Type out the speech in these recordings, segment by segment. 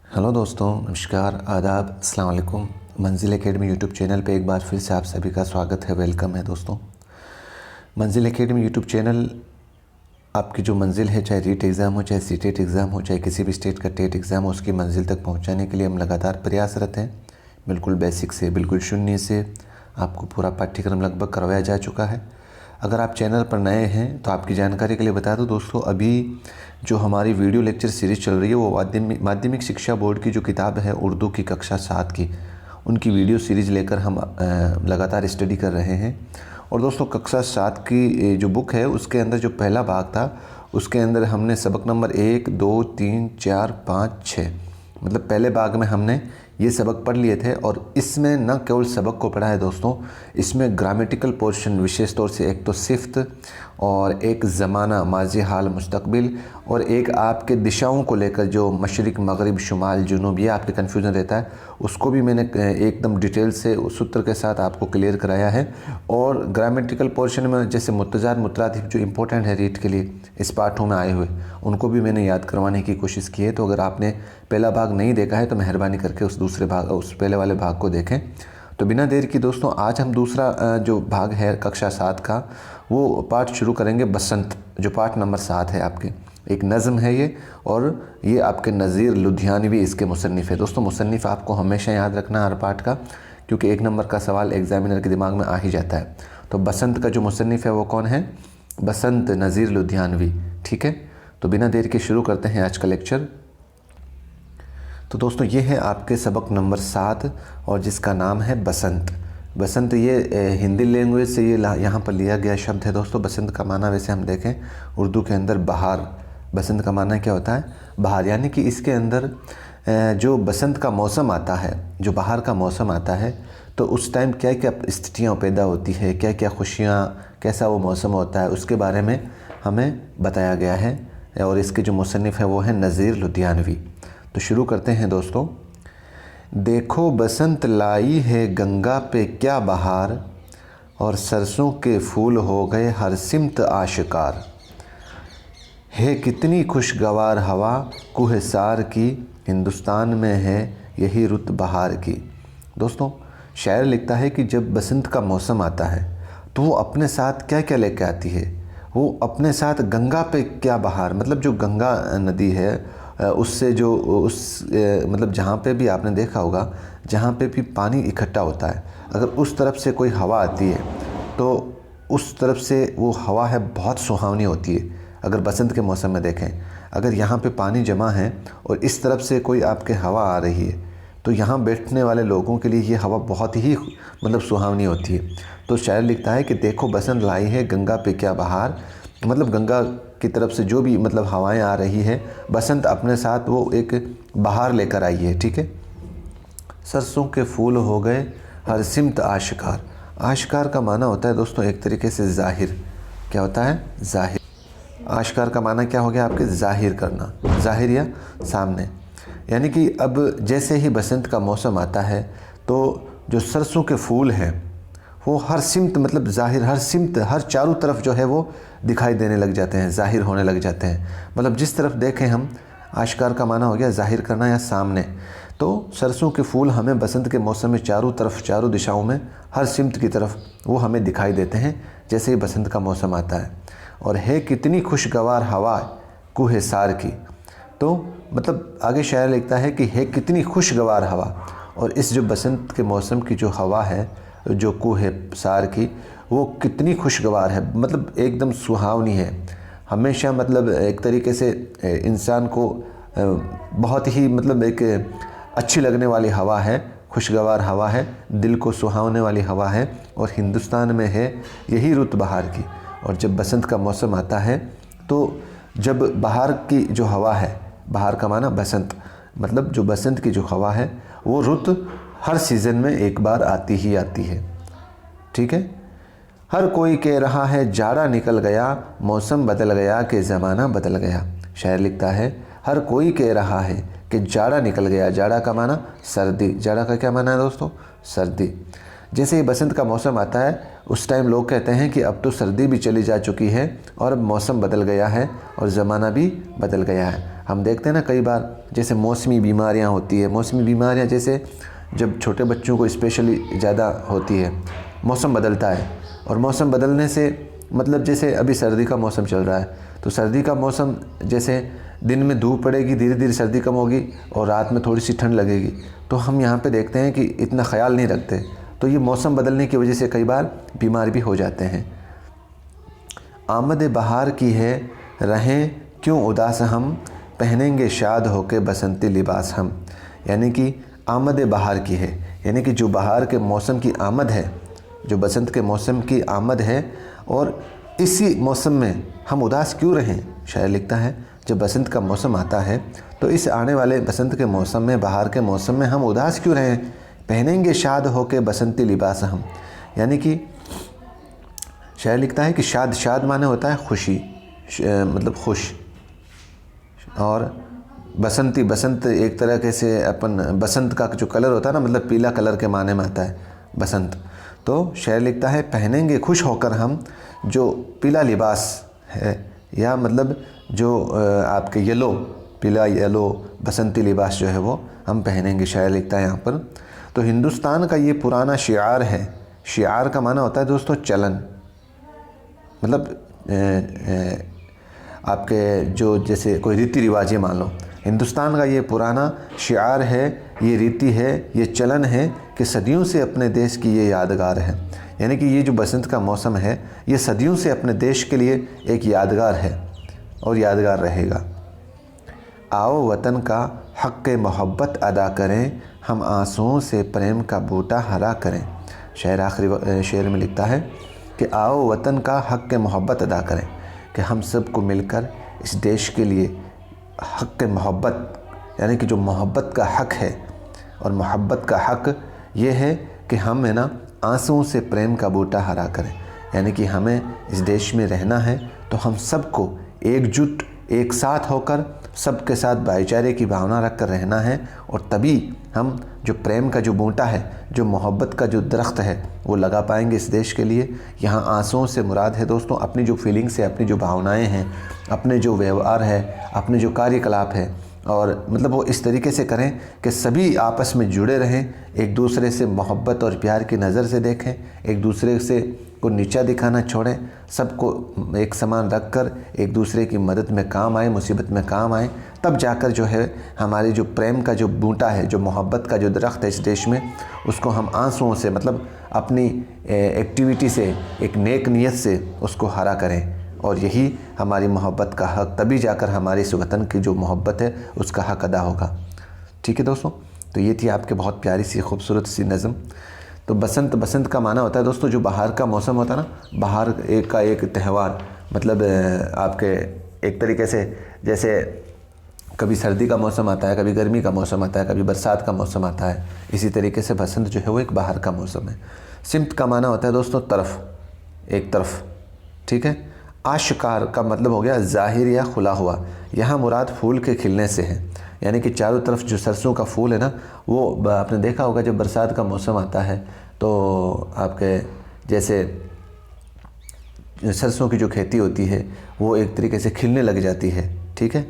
Hello दोस्तों, नमस्कार, आदाब, अस्सलाम वालेकुम। मंजिल एकेडमी यूट्यूब चैनल पे एक बार फिर से आप सभी का स्वागत है, वेलकम है दोस्तों। मंजिल एकेडमी यूट्यूब चैनल आपकी जो मंजिल है, चाहे रीट एग्ज़ाम हो, चाहे सीटेट एग्ज़ाम हो, चाहे किसी भी स्टेट का टेट एग्ज़ाम हो, उसकी मंजिल तक पहुंचाने के लिए हम लगातार प्रयासरत हैं। बिल्कुल बेसिक से बिल्कुल शून्य से आपको पूरा पाठ्यक्रम लगभग करवाया जा चुका है। अगर आप चैनल पर नए हैं तो आपकी जानकारी के लिए बता दूं दोस्तों, अभी जो हमारी वीडियो लेक्चर सीरीज़ चल रही है वो माध्यमिक शिक्षा बोर्ड की जो किताब है उर्दू की कक्षा 7 की, उनकी वीडियो सीरीज़ लेकर हम लगातार स्टडी कर रहे हैं। और दोस्तों, कक्षा 7 की जो बुक है उसके अंदर जो पहला भाग था उसके अंदर हमने सबक नंबर 1, 2, 3, 4, 5, 6 मतलब पहले भाग में हमने ये सबक पढ़ लिए थे। और इसमें न केवल सबक को पढ़ा है दोस्तों, इसमें ग्रामेटिकल पोर्शन विशेष तौर से एक तो सिफ्त और एक ज़माना माजी हाल मुस्तकबिल और एक आपके दिशाओं को लेकर जो मशरिक़ मगरिब शुमाल जुनूब ये आपके कन्फ्यूज़न रहता है, उसको भी मैंने एकदम डिटेल से उस सूत्र के साथ आपको क्लियर कराया है। और ग्रामेटिकल पोर्शन में जैसे मुतज़ार मुतरादिफ जो इम्पोर्टेंट है रीट के लिए इस पाठों में आए हुए, उनको भी मैंने याद करवाने की कोशिश की है। तो अगर आपने पहला भाग नहीं देखा है तो मेहरबानी करके उस पहले वाले भाग को देखें। तो बिना देर की दोस्तों, आज हम दूसरा जो भाग है कक्षा 7 का वो पाठ शुरू करेंगे, बसंत, जो पाठ नंबर 7 है आपके। एक नज़म है ये, और ये आपके नज़ीर लुधियानवी इसके मुसन्निफ़ है। दोस्तों, मुसन्निफ़ आपको हमेशा याद रखना हर पाठ का, क्योंकि 1 नंबर का सवाल एग्जामिनर के दिमाग में आ ही जाता है। तो बसंत का जो मुसन्निफ़ है वो कौन है? बसंत नज़ीर लुधियानवी। ठीक है, तो बिना देर के शुरू करते हैं आज का लेक्चर। तो दोस्तों, ये है आपके सबक नंबर 7 और जिसका नाम है बसंत। बसंत ये हिंदी लैंग्वेज से ये यहाँ पर लिया गया शब्द है दोस्तों। बसंत का माना वैसे हम देखें उर्दू के अंदर बहार, बसंत का माना क्या होता है? बहार। यानी कि इसके अंदर जो बसंत का मौसम आता है, जो बाहर का मौसम आता है, तो उस टाइम क्या क्या स्थितियाँ पैदा होती है, क्या क्या खुशियाँ, कैसा वो मौसम होता है, उसके बारे में हमें बताया गया है। और इसके जो मुसन्निफ़ है वो है नज़ीर लुधियानवी। तो शुरू करते हैं दोस्तों। देखो बसंत लाई है गंगा पे क्या बहार, और सरसों के फूल हो गए हर सिमत आशिकार। है कितनी खुशगवार हवा कुहसार की, हिंदुस्तान में है यही रुत बहार की। दोस्तों, शायर लिखता है कि जब बसंत का मौसम आता है तो वो अपने साथ क्या क्या लेके आती है। वो अपने साथ गंगा पे क्या बहार, मतलब जो गंगा नदी है उससे जो मतलब जहाँ पे भी आपने देखा होगा, जहाँ पे भी पानी इकट्ठा होता है, अगर उस तरफ से कोई हवा आती है तो उस तरफ से वो हवा है बहुत सुहावनी होती है। अगर बसंत के मौसम में देखें, अगर यहाँ पे पानी जमा है और इस तरफ से कोई आपके हवा आ रही है तो यहाँ बैठने वाले लोगों के लिए ये हवा बहुत ही मतलब सुहावनी होती है। तो शायर लिखता है कि देखो बसंत लाई है गंगा पे क्या बहार, मतलब गंगा की तरफ से जो भी मतलब हवाएं आ रही है, बसंत अपने साथ वो एक बहार लेकर आई है। ठीक है। सरसों के फूल हो गए हर सिमत आशिकार। आशिकार का माना होता है दोस्तों एक तरीके से ज़ाहिर। क्या होता है? ज़ाहिर। आशिकार का माना क्या हो गया आपके? ज़ाहिर करना, ज़ाहिर या सामने। यानी कि अब जैसे ही बसंत का मौसम आता है तो जो सरसों के फूल हैं वो हर सिमत मतलब ज़ाहिर, हर सिमत, हर चारों तरफ जो है वो दिखाई देने लग जाते हैं, ज़ाहिर होने लग जाते हैं। मतलब जिस तरफ देखें हम, आशिकार का माना हो गया ज़ाहिर करना या सामने। तो सरसों के फूल हमें बसंत के मौसम में चारों तरफ, चारों दिशाओं में, हर सिमत की तरफ वो हमें दिखाई देते हैं जैसे ही बसंत का मौसम आता है। और है कितनी खुशगवार हवा कुहसार की। तो मतलब आगे शायर लिखता है कि है कितनी खुशगवार हवा, और इस जो बसंत के मौसम की जो हवा है जो कुहसार की, वो कितनी खुशगवार है, मतलब एकदम सुहावनी है। हमेशा मतलब एक तरीके से इंसान को बहुत ही मतलब एक अच्छी लगने वाली हवा है, खुशगवार हवा है, दिल को सुहावने वाली हवा है। और हिंदुस्तान में है यही रुत बहार की। और जब बसंत का मौसम आता है तो जब बहार की जो हवा है, बहार का माना बसंत, मतलब जो बसंत की जो हवा है वो रुत हर सीज़न में एक बार आती ही आती है। ठीक है। हर कोई कह रहा है जाड़ा निकल गया, मौसम बदल गया कि ज़माना बदल गया। शायर लिखता है हर कोई कह रहा है कि जाड़ा निकल गया। जाड़ा का माना सर्दी। जाड़ा का क्या माना है दोस्तों? सर्दी। जैसे ही बसंत का मौसम आता है उस टाइम लोग कहते हैं कि अब तो सर्दी भी चली जा चुकी है और अब मौसम बदल गया है और ज़माना भी बदल गया है। हम देखते हैं ना कई बार जैसे मौसमी बीमारियां होती है, मौसमी बीमारियां जैसे जब छोटे बच्चों को स्पेशली ज़्यादा होती है, मौसम बदलता है और मौसम बदलने से मतलब जैसे अभी सर्दी का मौसम चल रहा है, तो सर्दी का मौसम जैसे दिन में धूप पड़ेगी, धीरे धीरे सर्दी कम होगी और रात में थोड़ी सी ठंड लगेगी, तो हम यहाँ पे देखते हैं कि इतना ख्याल नहीं रखते, तो ये मौसम बदलने की वजह से कई बार बीमार भी हो जाते हैं। आमद बहार की है रहें क्यों उदास हम, पहनेंगे शाद होके बसंती लिबास हम। यानी कि आमद बहार की है, यानी कि जो बहार के मौसम की आमद है, जो बसंत के मौसम की आमद है, और इसी मौसम में हम उदास क्यों रहें। शायर लिखता है जब बसंत का मौसम आता है तो इस आने वाले बसंत के मौसम में, बहार के मौसम में हम उदास क्यों रहें, पहनेंगे शाद होके बसंती लिबास हम। यानी कि शायर लिखता है कि शाद, शाद माने होता है खुशी, मतलब खुश, और बसंती, बसंत एक तरह के से अपन बसंत का जो कलर होता है ना, मतलब पीला कलर के माने में आता है बसंत। तो शायर लिखता है पहनेंगे खुश होकर हम जो पीला लिबास है, या मतलब जो आपके येलो, पीला येलो बसंती लिबास जो है वो हम पहनेंगे, शायर लिखता है यहाँ पर। तो हिंदुस्तान का ये पुराना शिआर है, शिआर का माना होता है दोस्तों चलन, मतलब आपके जो जैसे कोई रीति रिवाज है, मान लो हिंदुस्तान का ये पुराना शिआर है, ये रीति है, ये चलन है कि सदियों से अपने देश की ये यादगार है। यानी कि ये जो बसंत का मौसम है ये सदियों से अपने देश के लिए एक यादगार है और यादगार रहेगा। आओ वतन का हक़ मोहब्बत अदा करें, हम आंसुओं से प्रेम का बूटा हरा करें। शायर आखिरी शेर में लिखता है कि आओ वतन का हक़ मोहब्बत अदा करें, कि हम सबको मिलकर इस देश के लिए हक़ मोहब्बत, यानी कि जो मोहब्बत का हक़ है, और मोहब्बत का हक़ ये है कि हम है ना आंसुओं से प्रेम का बूटा हरा करें। यानी कि हमें इस देश में रहना है तो हम सबको एकजुट, एक साथ होकर, सबके साथ भाईचारे की भावना रख कर रहना है, और तभी हम जो प्रेम का जो बूटा है, जो मोहब्बत का जो दरख्त है वो लगा पाएंगे इस देश के लिए। यहाँ आंसुओं से मुराद है दोस्तों अपनी जो फीलिंग्स है, अपनी जो भावनाएं हैं, अपने जो व्यवहार है, अपने जो कार्यकलाप है, और मतलब वो इस तरीके से करें कि सभी आपस में जुड़े रहें, एक दूसरे से मोहब्बत और प्यार की नज़र से देखें, एक दूसरे से को नीचा दिखाना छोड़ें, सबको एक समान रखकर एक दूसरे की मदद में काम आए, मुसीबत में काम आए, तब जाकर जो है हमारी जो प्रेम का जो बूटा है, जो मोहब्बत का जो दरख्त है इस देश में, उसको हम आंसुओं से, मतलब अपनी एक्टिविटी से, एक नेक नीयत से उसको हरा करें। और यही हमारी मोहब्बत का हक़, तभी जाकर हमारी इस वतन की जो मोहब्बत है उसका हक़ अदा होगा। ठीक है दोस्तों, तो ये थी आपके बहुत प्यारी सी खूबसूरत सी नज़म। तो बसंत, बसंत का माना होता है दोस्तों जो बाहर का मौसम होता है ना, बाहर एक का एक त्यौहार, मतलब आपके एक तरीके से जैसे कभी सर्दी का मौसम आता है, कभी गर्मी का मौसम आता है, कभी बरसात का मौसम आता है, इसी तरीके से बसंत जो है वो एक बाहर का मौसम है। सिमत का माना होता है दोस्तों तरफ, एक तरफ। ठीक है। आशिकार का मतलब हो गया ज़ाहिर या खुला हुआ, यहाँ मुराद फूल के खिलने से है। यानी कि चारों तरफ जो सरसों का फूल है ना, वो आपने देखा होगा जब बरसात का मौसम आता है तो आपके जैसे सरसों की जो खेती होती है वो एक तरीके से खिलने लग जाती है। ठीक है।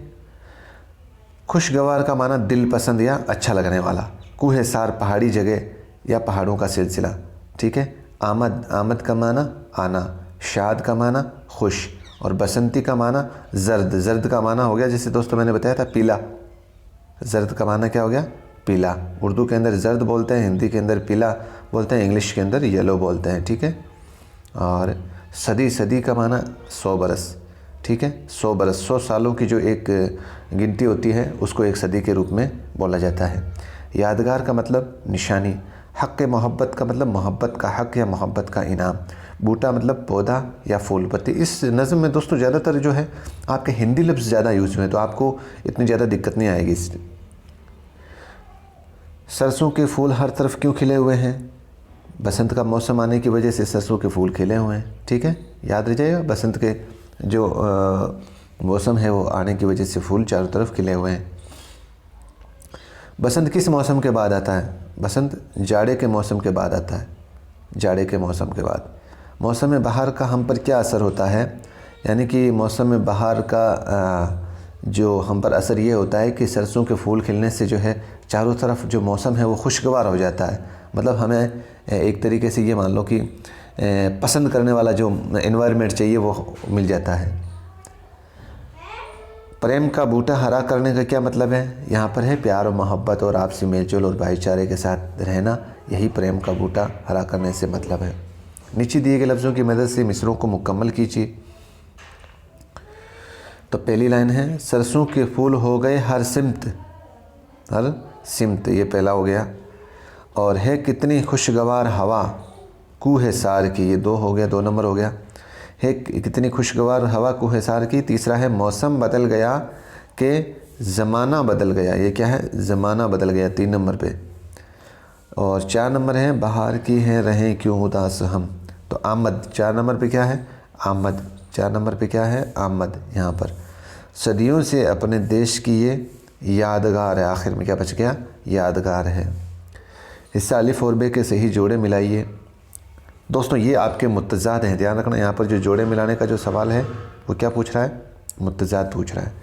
खुशगवार का माना दिल पसंद या अच्छा लगने वाला, कूहे सार पहाड़ी जगह या पहाड़ों का सिलसिला। ठीक है। आमद, आमद का माना आना, शाद का माना खुश, और बसंती का माना जर्द, जर्द का माना हो गया जैसे दोस्तों मैंने बताया था पीला, जर्द का माना क्या हो गया पीला। उर्दू के अंदर जर्द बोलते हैं, हिंदी के अंदर पीला बोलते हैं, इंग्लिश के अंदर येलो बोलते हैं। ठीक है। और सदी, सदी का माना 100 बरस। ठीक है। 100 बरस, 100 सालों की जो एक गिनती होती है उसको एक सदी के रूप में बोला जाता है। यादगार का मतलब निशानी, हक़ मोहब्बत का मतलब मोहब्बत का हक़ या मोहब्बत का इनाम, बूटा मतलब पौधा या फूल पत्ती। इस नज़म में दोस्तों ज़्यादातर जो है आपके हिंदी लफ्ज़ ज़्यादा यूज़ हुए हैं, तो आपको इतनी ज़्यादा दिक्कत नहीं आएगी। सरसों के फूल हर तरफ क्यों खिले हुए हैं, बसंत का मौसम आने की वजह से सरसों के फूल खिले हुए हैं। ठीक है। याद रह जाएगा, बसंत के जो मौसम है वो आने की वजह से फूल चारों तरफ खिले हुए हैं। बसंत किस मौसम के बाद आता है, बसंत जाड़े के मौसम के बाद आता है, जाड़े के मौसम के बाद। मौसम बहार का हम पर क्या असर होता है, यानी कि मौसम बहार का जो हम पर असर ये होता है कि सरसों के फूल खिलने से जो है चारों तरफ जो मौसम है वो खुशगवार हो जाता है। मतलब हमें एक तरीके से ये मान लो कि पसंद करने वाला जो एनवायरनमेंट चाहिए वो मिल जाता है। प्रेम का बूटा हरा करने का क्या मतलब है? यहाँ पर है प्यार और मोहब्बत और आपसी मेलजोल और भाईचारे के साथ रहना, यही प्रेम का बूटा हरा करने से मतलब है। नीचे दिए गए लफ्ज़ों की मदद से मिसरों को मुकम्मल कीजिए। तो पहली लाइन है, सरसों के फूल हो गए हर सिमत, हर सिमत, ये पहला हो गया। और है कितनी खुशगवार हवा कूहे सार की, ये 2 हो गया, 2 नंबर हो गया। है कितनी खुशगवार हवा कूहे सार की। तीसरा है मौसम बदल गया कि ज़माना बदल गया, ये क्या है? ज़माना बदल गया, 3 नंबर पे। और 4 नंबर है, बहार की है रहें क्यों उदास हम। तो आमद 4 नंबर पे क्या है? आमद 4 नंबर पे क्या है? आमद। यहाँ पर सदियों से अपने देश की ये यादगार है, आखिर में क्या बच गया? यादगार है। हिस्सा अलिफ और बे के सही जोड़े मिलाइए। दोस्तों ये आपके मुत्तज़ाद हैं, ध्यान रखना। यहाँ पर जो जोड़े मिलाने का जो सवाल है वो क्या पूछ रहा है? मुत्तज़ाद पूछ रहा है।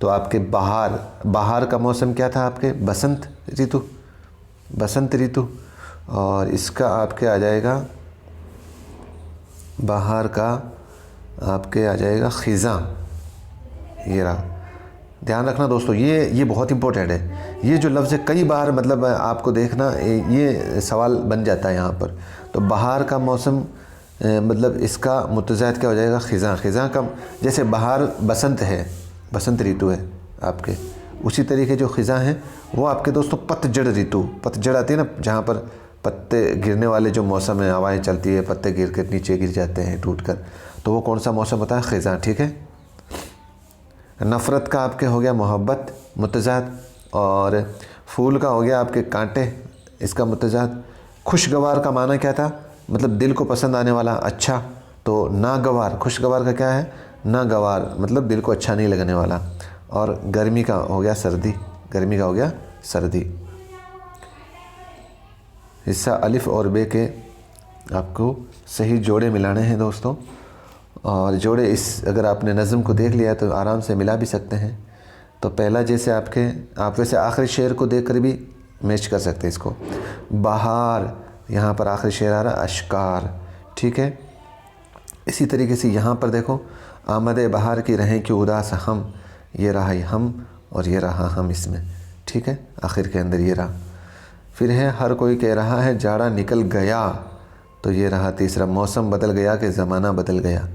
तो आपके बहार का मौसम क्या था? आपके बसंत ऋतु, बसंत ऋतु। और इसका आपके आ जाएगा, बहार का आपके आ जाएगा ख़िज़ां। ये रहा, ध्यान रखना दोस्तों, ये बहुत इंपॉर्टेंट है। ये जो लफ्ज़ है कई बार मतलब आपको देखना ये सवाल बन जाता है यहाँ पर। तो बहार का मौसम मतलब इसका मुतज़ाद क्या हो जाएगा? ख़िज़ां। ख़िज़ां का जैसे बहार बसंत है, बसंत ऋतु है आपके, उसी तरीके जो ख़िज़ां है वो आपके दोस्तों पतझड़ ऋतु, पतझड़ आती है ना, जहाँ पर पत्ते गिरने वाले जो मौसम है, हवाएँ चलती है, पत्ते गिर कर नीचे गिर जाते हैं टूट कर, तो वो कौन सा मौसम होता है? ख़िज़ां। ठीक है। नफ़रत का आपके हो गया मोहब्बत, मुतज़ाद। और फूल का हो गया आपके कांटे, इसका मुतज़ाद। खुशगवार का माना क्या था? मतलब दिल को पसंद आने वाला, अच्छा। तो नागवार, खुशगवार का क्या है? नागवार, मतलब दिल को अच्छा नहीं लगने वाला। और गर्मी का हो गया सर्दी, गर्मी का हो गया सर्दी। हिस्सा अलिफ और बे के आपको सही जोड़े मिलाने हैं दोस्तों। और जोड़े इस अगर आपने नज़म को देख लिया तो आराम से मिला भी सकते हैं। तो पहला जैसे आप वैसे आखिरी शेर को देखकर भी मैच कर सकते हैं इसको। बहार, यहाँ पर आखिरी शेर आ रहा है अश्कार, ठीक है। इसी तरीके से यहाँ पर देखो, आमद बहार की रहें कि उदास हम, ये रहा हम और ये रहा हम इसमें, ठीक है। आखिर के अंदर ये रहा। फिर है हर कोई कह रहा है जाड़ा निकल गया, तो ये रहा तीसरा, मौसम बदल गया कि ज़माना बदल गया।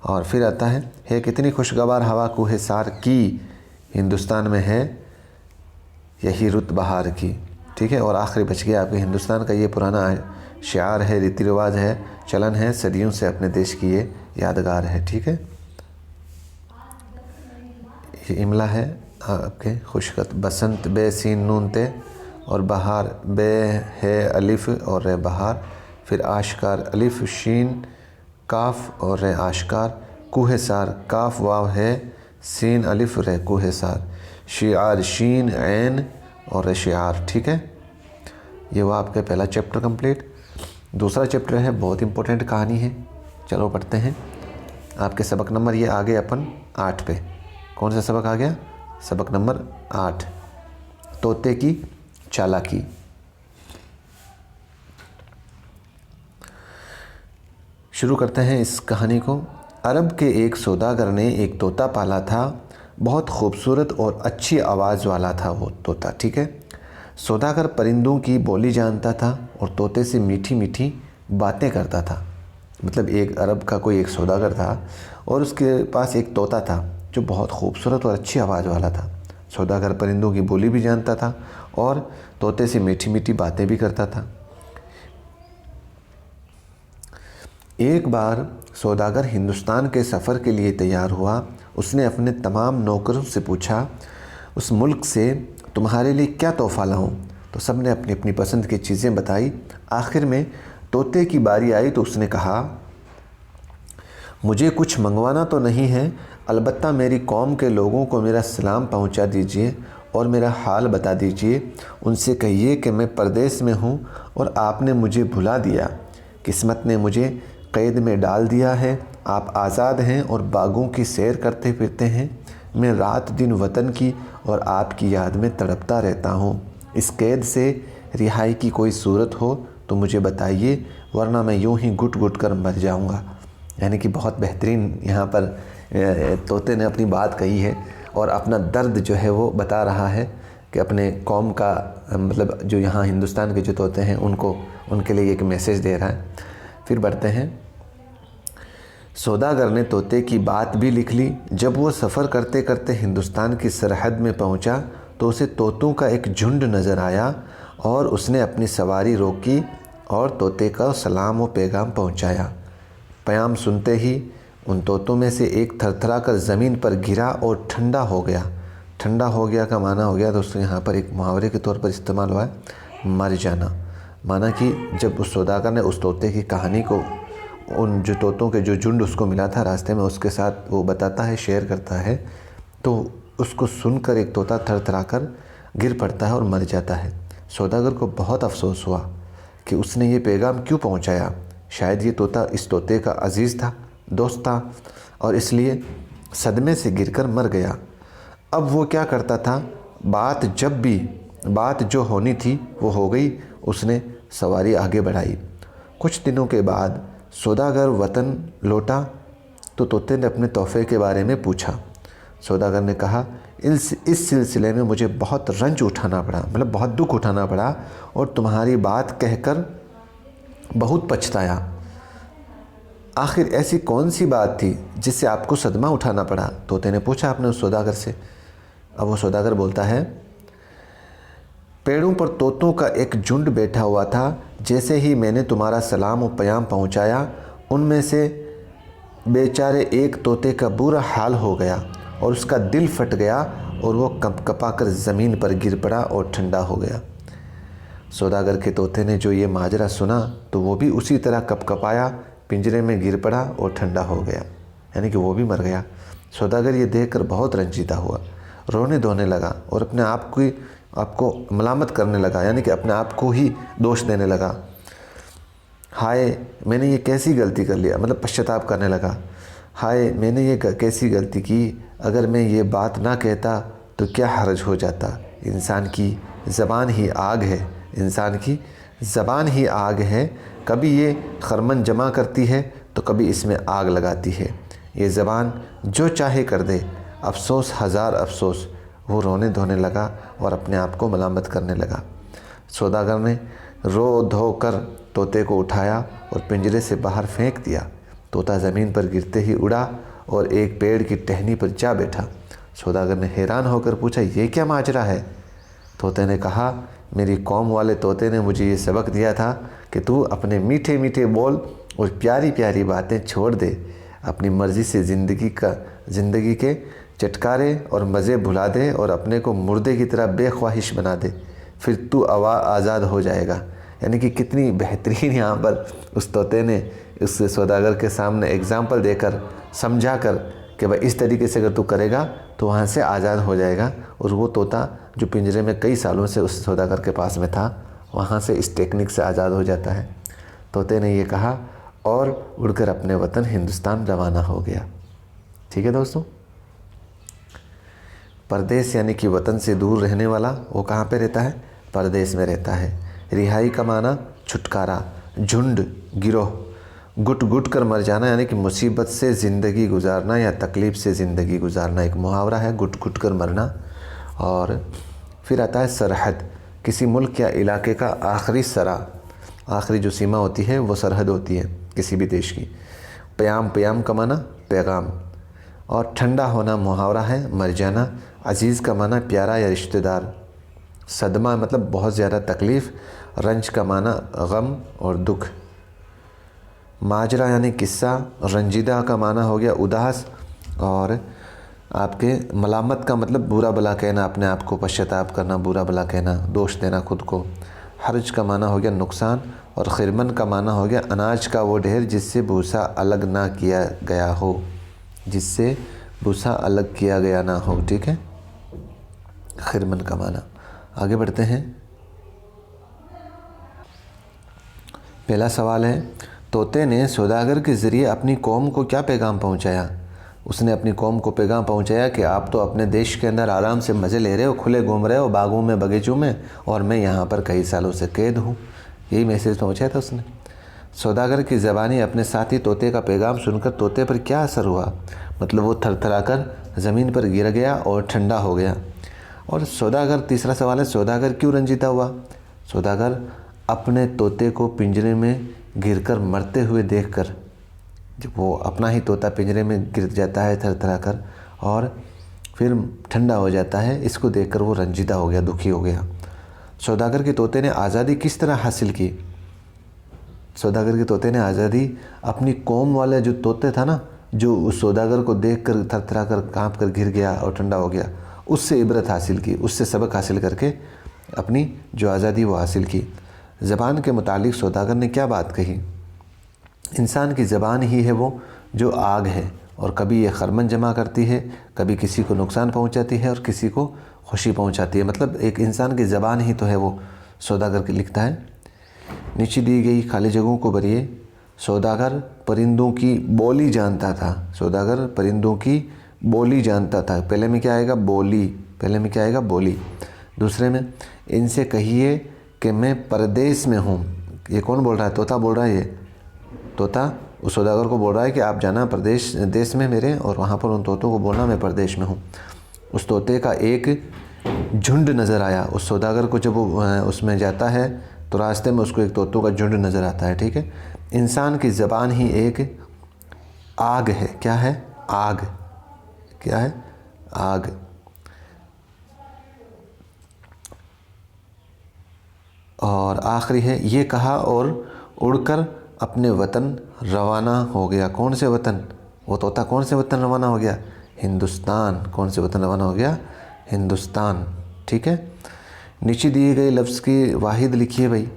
और फिर आता है कितनी खुशगवार हवा कूहे सार की, हिंदुस्तान में है यही रुत बहार की, ठीक है। और आखिरी बच गया आपके हिंदुस्तान का ये पुराना शिआर है, रीति रिवाज है, चलन है, सदियों से अपने देश की ये यादगार है, ठीक है। ये इमला है आपके खुशखत, बसंत बे सीन नून ते, और बहार बे है अलिफ और रे बहार, फिर आशकार अलिफ शीन काफ और रे आशकार, कूहे सार काफ वाव है सीन अलिफ रे कूहे सार, शिआर शीन ऐन और रे शिआर, ठीक है। ये हुआ आपका पहला चैप्टर कंप्लीट। दूसरा चैप्टर है बहुत इंपॉर्टेंट कहानी है, चलो पढ़ते हैं। आपके सबक नंबर ये आ गए अपन 8 पे। कौन सा सबक आ गया? सबक नंबर 8, तोते की चालाकी। शुरू करते हैं इस कहानी को। अरब के एक सौदागर ने एक तोता पाला था, बहुत खूबसूरत और अच्छी आवाज़ वाला था वो तोता, ठीक है। सौदागर परिंदों की बोली जानता था और तोते से मीठी मीठी बातें करता था। मतलब एक अरब का कोई एक सौदागर था और उसके पास एक तोता था जो बहुत खूबसूरत और अच्छी आवाज़ वाला था। सौदागर परिंदों की बोली भी जानता था और तोते से मीठी मीठी बातें भी करता था। एक बार सौदागर हिंदुस्तान के सफ़र के लिए तैयार हुआ। उसने अपने तमाम नौकरों से पूछा, उस मुल्क से तुम्हारे लिए क्या तोहफ़ा लाऊं? तो सब ने अपनी अपनी पसंद की चीज़ें बताई। आखिर में तोते की बारी आई तो उसने कहा, मुझे कुछ मंगवाना तो नहीं है, अलबत्ता मेरी कौम के लोगों को मेरा सलाम पहुंचा दीजिए और मेरा हाल बता दीजिए। उनसे कहिए कि मैं परदेश में हूं और आपने मुझे भुला दिया। किस्मत ने मुझे कैद में डाल दिया है। आप आज़ाद हैं और बागों की सैर करते फिरते हैं। मैं रात दिन वतन की और आपकी याद में तड़पता रहता हूँ। इस कैद से रिहाई की कोई सूरत हो तो मुझे बताइए, वरना मैं यूं ही घुट घुट कर मर जाऊँगा। यानी कि बहुत बेहतरीन यहाँ पर तोते ने अपनी बात कही है और अपना दर्द जो है वो बता रहा है कि अपने कौम का मतलब जो यहाँ हिंदुस्तान के जो तोते हैं उनको उनके लिए एक मैसेज दे रहा है। फिर बढ़ते हैं। सौदागर ने तोते की बात भी लिख ली। जब वो सफ़र करते करते हिंदुस्तान की सरहद में पहुंचा तो उसे तोतों का एक झुंड नज़र आया और उसने अपनी सवारी रोकी और तोते का सलाम व पैगाम पहुंचाया। पैगाम सुनते ही उन तोतों में से एक थरथरा कर ज़मीन पर गिरा और ठंडा हो गया। ठंडा हो गया का माना हो गया दोस्तों यहाँ पर एक मुहावरे के तौर पर इस्तेमाल हुआ है, मर जाना। माना कि जब उस सौदागर ने उस तोते की कहानी को उन जो तोतों के जो झुंड उसको मिला था रास्ते में उसके साथ वो बताता है, शेयर करता है, तो उसको सुनकर एक तोता थरथरा कर गिर पड़ता है और मर जाता है। सौदागर को बहुत अफसोस हुआ कि उसने ये पैगाम क्यों पहुंचाया। शायद ये तोता इस तोते का अजीज़ था, दोस्त था और इसलिए सदमे से गिरकर मर गया। अब वो क्या करता था, बात जो होनी थी वो हो गई। उसने सवारी आगे बढ़ाई। कुछ दिनों के बाद सौदागर वतन लौटा तो तोते ने अपने तोहफे के बारे में पूछा। सौदागर ने कहा, इस सिलसिले में मुझे बहुत रंज उठाना पड़ा, मतलब बहुत दुख उठाना पड़ा और तुम्हारी बात कहकर बहुत पछताया। आखिर ऐसी कौन सी बात थी जिससे आपको सदमा उठाना पड़ा? तोते ने पूछा अपने उस सौदागर से। अब वो सौदागर बोलता है, पेड़ों पर तोतों का एक झुंड बैठा हुआ था। जैसे ही मैंने तुम्हारा सलाम और पैगाम पहुंचाया, उनमें से बेचारे एक तोते का बुरा हाल हो गया और उसका दिल फट गया और वो कँपकँपाकर ज़मीन पर गिर पड़ा और ठंडा हो गया। सौदागर के तोते ने जो ये माजरा सुना तो वो भी उसी तरह कँपकँपाया, पिंजरे में गिर पड़ा और ठंडा हो गया, यानी कि वो भी मर गया। सौदागर ये देखकर बहुत रंजीदा हुआ, रोने धोने लगा और अपने आपको मलामत करने लगा, यानी कि अपने आप को ही दोष देने लगा। हाय मैंने ये कैसी गलती कर लिया, मतलब पश्चाताप करने लगा। हाय मैंने ये कैसी गलती की, अगर मैं ये बात ना कहता तो क्या हर्ज हो जाता। इंसान की ज़बान ही आग है, इंसान की ज़बान ही आग है। कभी ये खरमन जमा करती है तो कभी इसमें आग लगाती है। ये ज़बान जो चाहे कर दे, अफसोस हज़ार अफसोस। वो रोने धोने लगा और अपने आप को मलामत करने लगा। सौदागर ने रो धो कर तोते को उठाया और पिंजरे से बाहर फेंक दिया। तोता ज़मीन पर गिरते ही उड़ा और एक पेड़ की टहनी पर जा बैठा। सौदागर ने हैरान होकर पूछा, ये क्या माजरा है? तोते ने कहा, मेरी कौम वाले तोते ने मुझे ये सबक दिया था कि तू अपने मीठे मीठे बोल और प्यारी प्यारी बातें छोड़ दे, अपनी मर्ज़ी से ज़िंदगी के चटकारे और मज़े भुला दे और अपने को मुर्दे की तरह बेख्वाहिश बना दे, फिर तू आज़ाद हो जाएगा। यानी कि कितनी बेहतरीन यहाँ पर उस तोते ने उस सौदागर के सामने एग्ज़ाम्पल देकर समझा कर कि भाई इस तरीके से अगर तू करेगा तो वहाँ से आज़ाद हो जाएगा। और वो तोता जो पिंजरे में कई सालों से उस सौदागर के पास में था, वहाँ से इस टेक्निक से आज़ाद हो जाता है। तोते ने ये कहा और उड़कर अपने वतन हिंदुस्तान रवाना हो गया। ठीक है दोस्तों, परदेश यानी कि वतन से दूर रहने वाला वो कहाँ पे रहता है? परदेश में रहता है। रिहाई का माना छुटकारा, झुंड, गिरोह, गुट गुट कर मर जाना यानी कि मुसीबत से ज़िंदगी गुजारना या तकलीफ़ से ज़िंदगी गुजारना, एक मुहावरा है, गुट गुट कर मरना। और फिर आता है सरहद, किसी मुल्क या इलाके का आखिरी जो सीमा होती है वो सरहद होती है किसी भी देश की। प्याम का माना पैगाम। और ठंडा होना मुहावरा है, मर जाना। अजीज़ का माना प्यारा या रिश्तेदार। सदमा मतलब बहुत ज़्यादा तकलीफ़। रंज का माना गम और दुख। माजरा यानी किस्सा। रंजीदा का माना हो गया उदास। और आपके मलामत का मतलब बुरा भला कहना, अपने आप को पश्चाताप करना, बुरा भला कहना, दोष देना खुद को। हर्ज का माना हो गया नुकसान। और खिरमन का माना हो गया अनाज का वो ढेर जिससे भूसा अलग ना किया गया हो, जिससे भूसा अलग किया गया ना हो। ठीक है, खिरमन का माना। आगे बढ़ते हैं। पहला सवाल है, तोते ने सौदागर के ज़रिए अपनी कौम को क्या पैगाम पहुंचाया? उसने अपनी कौम को पैगाम पहुंचाया कि आप तो अपने देश के अंदर आराम से मज़े ले रहे हो, खुले घूम रहे हो बागों में बगीचों में, और मैं यहाँ पर कई सालों से कैद हूँ। यही मैसेज पहुंचाया था उसने। सौदागर की ज़बानी अपने साथी तोते का पैगाम सुनकर तोते पर क्या असर हुआ, मतलब वो थरथराकर ज़मीन पर गिर गया और ठंडा हो गया। और सौदागर, तीसरा सवाल है, सौदागर क्यों रंजीता हुआ? सौदागर अपने तोते को पिंजरे में गिरकर मरते हुए देखकर, जब वो अपना ही तोता पिंजरे में गिर जाता है थरथराकर और फिर ठंडा हो जाता है, इसको देखकर वो रंजीता हो गया, दुखी हो गया। सौदागर के तोते ने आज़ादी किस तरह हासिल की? सौदागर के तोते ने आज़ादी अपनी कौम वाले जो तोते था ना, जो उस सौदागर को देखकर थरथराकर कांप कर गिर गया और ठंडा हो गया, उससे इबरत हासिल की, उससे सबक हासिल करके अपनी जो आज़ादी वो हासिल की। ज़बान के मुतालिक सौदागर ने क्या बात कही? इंसान की ज़बान ही है वो जो आग है, और कभी ये खरमन जमा करती है, कभी किसी को नुकसान पहुंचाती है और किसी को खुशी पहुंचाती है। मतलब एक इंसान की ज़बान ही तो है वो, सौदागर की लिखता है। नीचे दी गई खाली जगहों को भरिए। सौदागर परिंदों की बोली जानता था। सौदागर परिंदों की बोली जानता था। पहले में क्या आएगा? बोली। पहले में क्या आएगा? बोली। दूसरे में, इनसे कहिए कि मैं परदेश में हूँ। ये कौन बोल रहा है? तोता बोल रहा है। ये तोता उस सौदागर को बोल रहा है कि आप जाना परदेश देश में मेरे, और वहाँ पर उन तोतों को बोलना मैं परदेश में हूँ। उस तोते का एक झुंड नज़र आया। उस सौदागर को जब वो उसमें जाता है तो रास्ते में उसको एक तोतों का झुंड नज़र आता है। ठीक है। इंसान की ज़बान ही एक आग है। क्या है? आग। क्या है? आग। और आखिरी है, ये कहा और उड़कर अपने वतन रवाना हो गया। कौन से वतन? वो तोता कौन से वतन रवाना हो गया? हिंदुस्तान। कौन से वतन रवाना हो गया? हिंदुस्तान। ठीक है। नीचे दिए गए लफ्ज़ की वाहिद लिखिए भाई।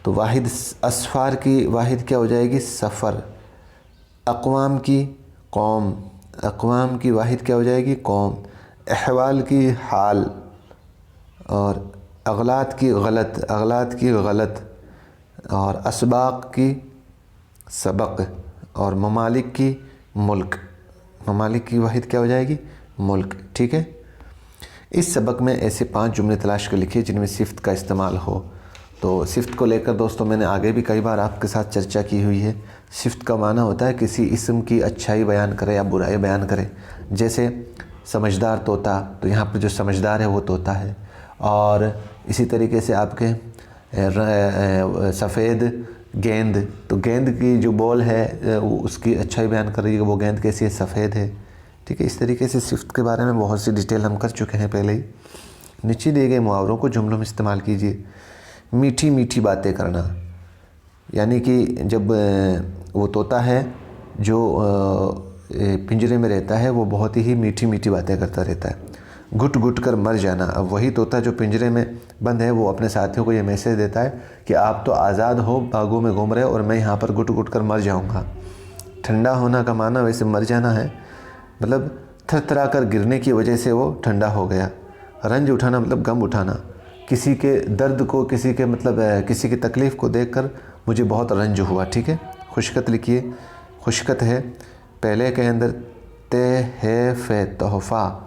तो वाहिद, असफ़ार की वाहिद क्या हो जाएगी? सफ़र। अक़वाम की कौम। अक़वाम की वाहिद क्या हो जाएगी? कौम। अहवाल की हाल। और अगलात की गलत। अगलात की गलत। और असबाक़ की सबक। और ममालिक की मुल्क। ममालिक की वाहिद क्या हो जाएगी? मुल्क। ठीक है। इस सबक में ऐसे 5 जुमले तलाश कर लिखिए जिनमें सिफ़्त का इस्तेमाल हो। तो सिफ़्त को लेकर दोस्तों मैंने आगे भी कई बार आपके साथ चर्चा की हुई है। सिफ़्त का माना होता है किसी इस्म की अच्छाई बयान करे या बुराई बयान करे। जैसे समझदार तोता, तो यहाँ पर जो समझदार है वो तोता है। और इसी तरीके से आपके सफ़ेद गेंद, तो गेंद की जो बॉल है उसकी अच्छाई बयान कर रही है, वो गेंद कैसी है? सफ़ेद है। ठीक है। इस तरीके से सिफ़्त के बारे में बहुत सी डिटेल हम कर चुके हैं पहले ही। नीचे दिए गए मुहावरों को जुमलों में इस्तेमाल कीजिए। मीठी मीठी बातें करना, यानी कि जब वो तोता है जो पिंजरे में रहता है वो बहुत ही मीठी मीठी बातें करता रहता है। घुट घुट कर मर जाना, अब वही तोता जो पिंजरे में बंद है वो अपने साथियों को ये मैसेज देता है कि आप तो आज़ाद हो, बागों में घूम रहे हो और मैं यहाँ पर घुट घुट कर मर जाऊँगा। ठंडा होना का माना वैसे मर जाना है, मतलब थरथरा कर गिरने की वजह से वो ठंडा हो गया। रंज उठाना मतलब गम उठाना, किसी के दर्द को, किसी के मतलब किसी की तकलीफ़ को देखकर मुझे बहुत रंज हुआ। ठीक है। खुशकत लिखिए। खुशकत है, पहले के अंदर ते है फे तोहफ़ा,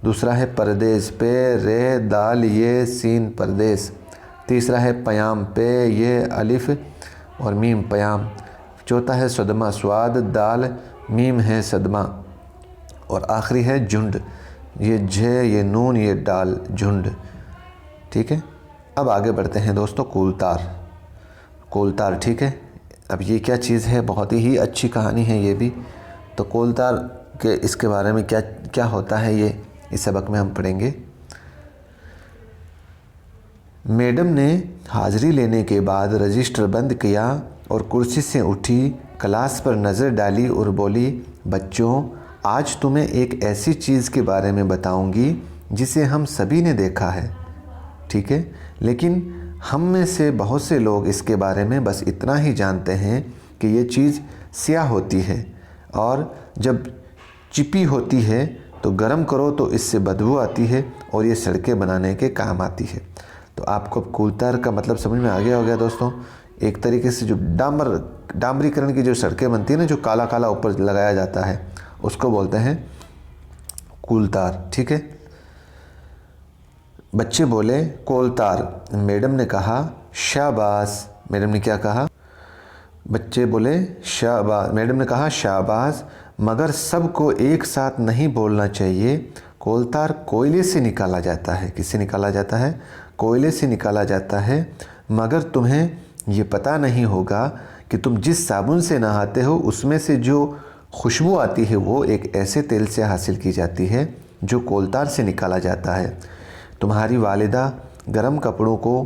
दूसरा है परदेस, पे रे दाल ये सीन परदेस, तीसरा है पयाम, पे ये अलिफ़ और मीम पयाम, चौथा है सदमा, स्वाद दाल मीम है सदमा, और आखिरी है झुंड, ये झे ये नून ये डाल, झुंड। ठीक है। अब आगे बढ़ते हैं दोस्तों। कूलतार। कूलतार। ठीक है। अब ये क्या चीज़ है? बहुत ही अच्छी कहानी है ये भी। तो कूलतार के इसके बारे में क्या क्या होता है ये इस सबक में हम पढ़ेंगे। मैडम ने हाज़िरी लेने के बाद रजिस्टर बंद किया और कुर्सी से उठी, क्लास पर नज़र डाली और बोली, बच्चों आज तुम्हें एक ऐसी चीज़ के बारे में बताऊंगी जिसे हम सभी ने देखा है। ठीक है। लेकिन हम में से बहुत से लोग इसके बारे में बस इतना ही जानते हैं कि ये चीज़ स्याह होती है और जब चिपी होती है तो गर्म करो तो इससे बदबू आती है और ये सड़कें बनाने के काम आती है। तो आपको कूलतार का मतलब समझ में आ गया हो गया दोस्तों। एक तरीके से जो डामरीकरण की जो सड़कें बनती है ना, जो काला काला ऊपर लगाया जाता है, उसको बोलते हैं कोलतार। ठीक है, बच्चे बोले कोलतार। मैडम ने कहा शाबाश। मैडम ने क्या कहा? बच्चे बोले शाबाश। मैडम ने कहा शाबाश, मगर सबको एक साथ नहीं बोलना चाहिए। कोलतार कोयले से निकाला जाता है। किससे निकाला जाता है? कोयले से निकाला जाता है। मगर तुम्हें ये पता नहीं होगा कि तुम जिस साबुन से नहाते हो उसमें से जो खुशबू आती है वो एक ऐसे तेल से हासिल की जाती है जो कोलतार से निकाला जाता है। तुम्हारी वालिदा गर्म कपड़ों को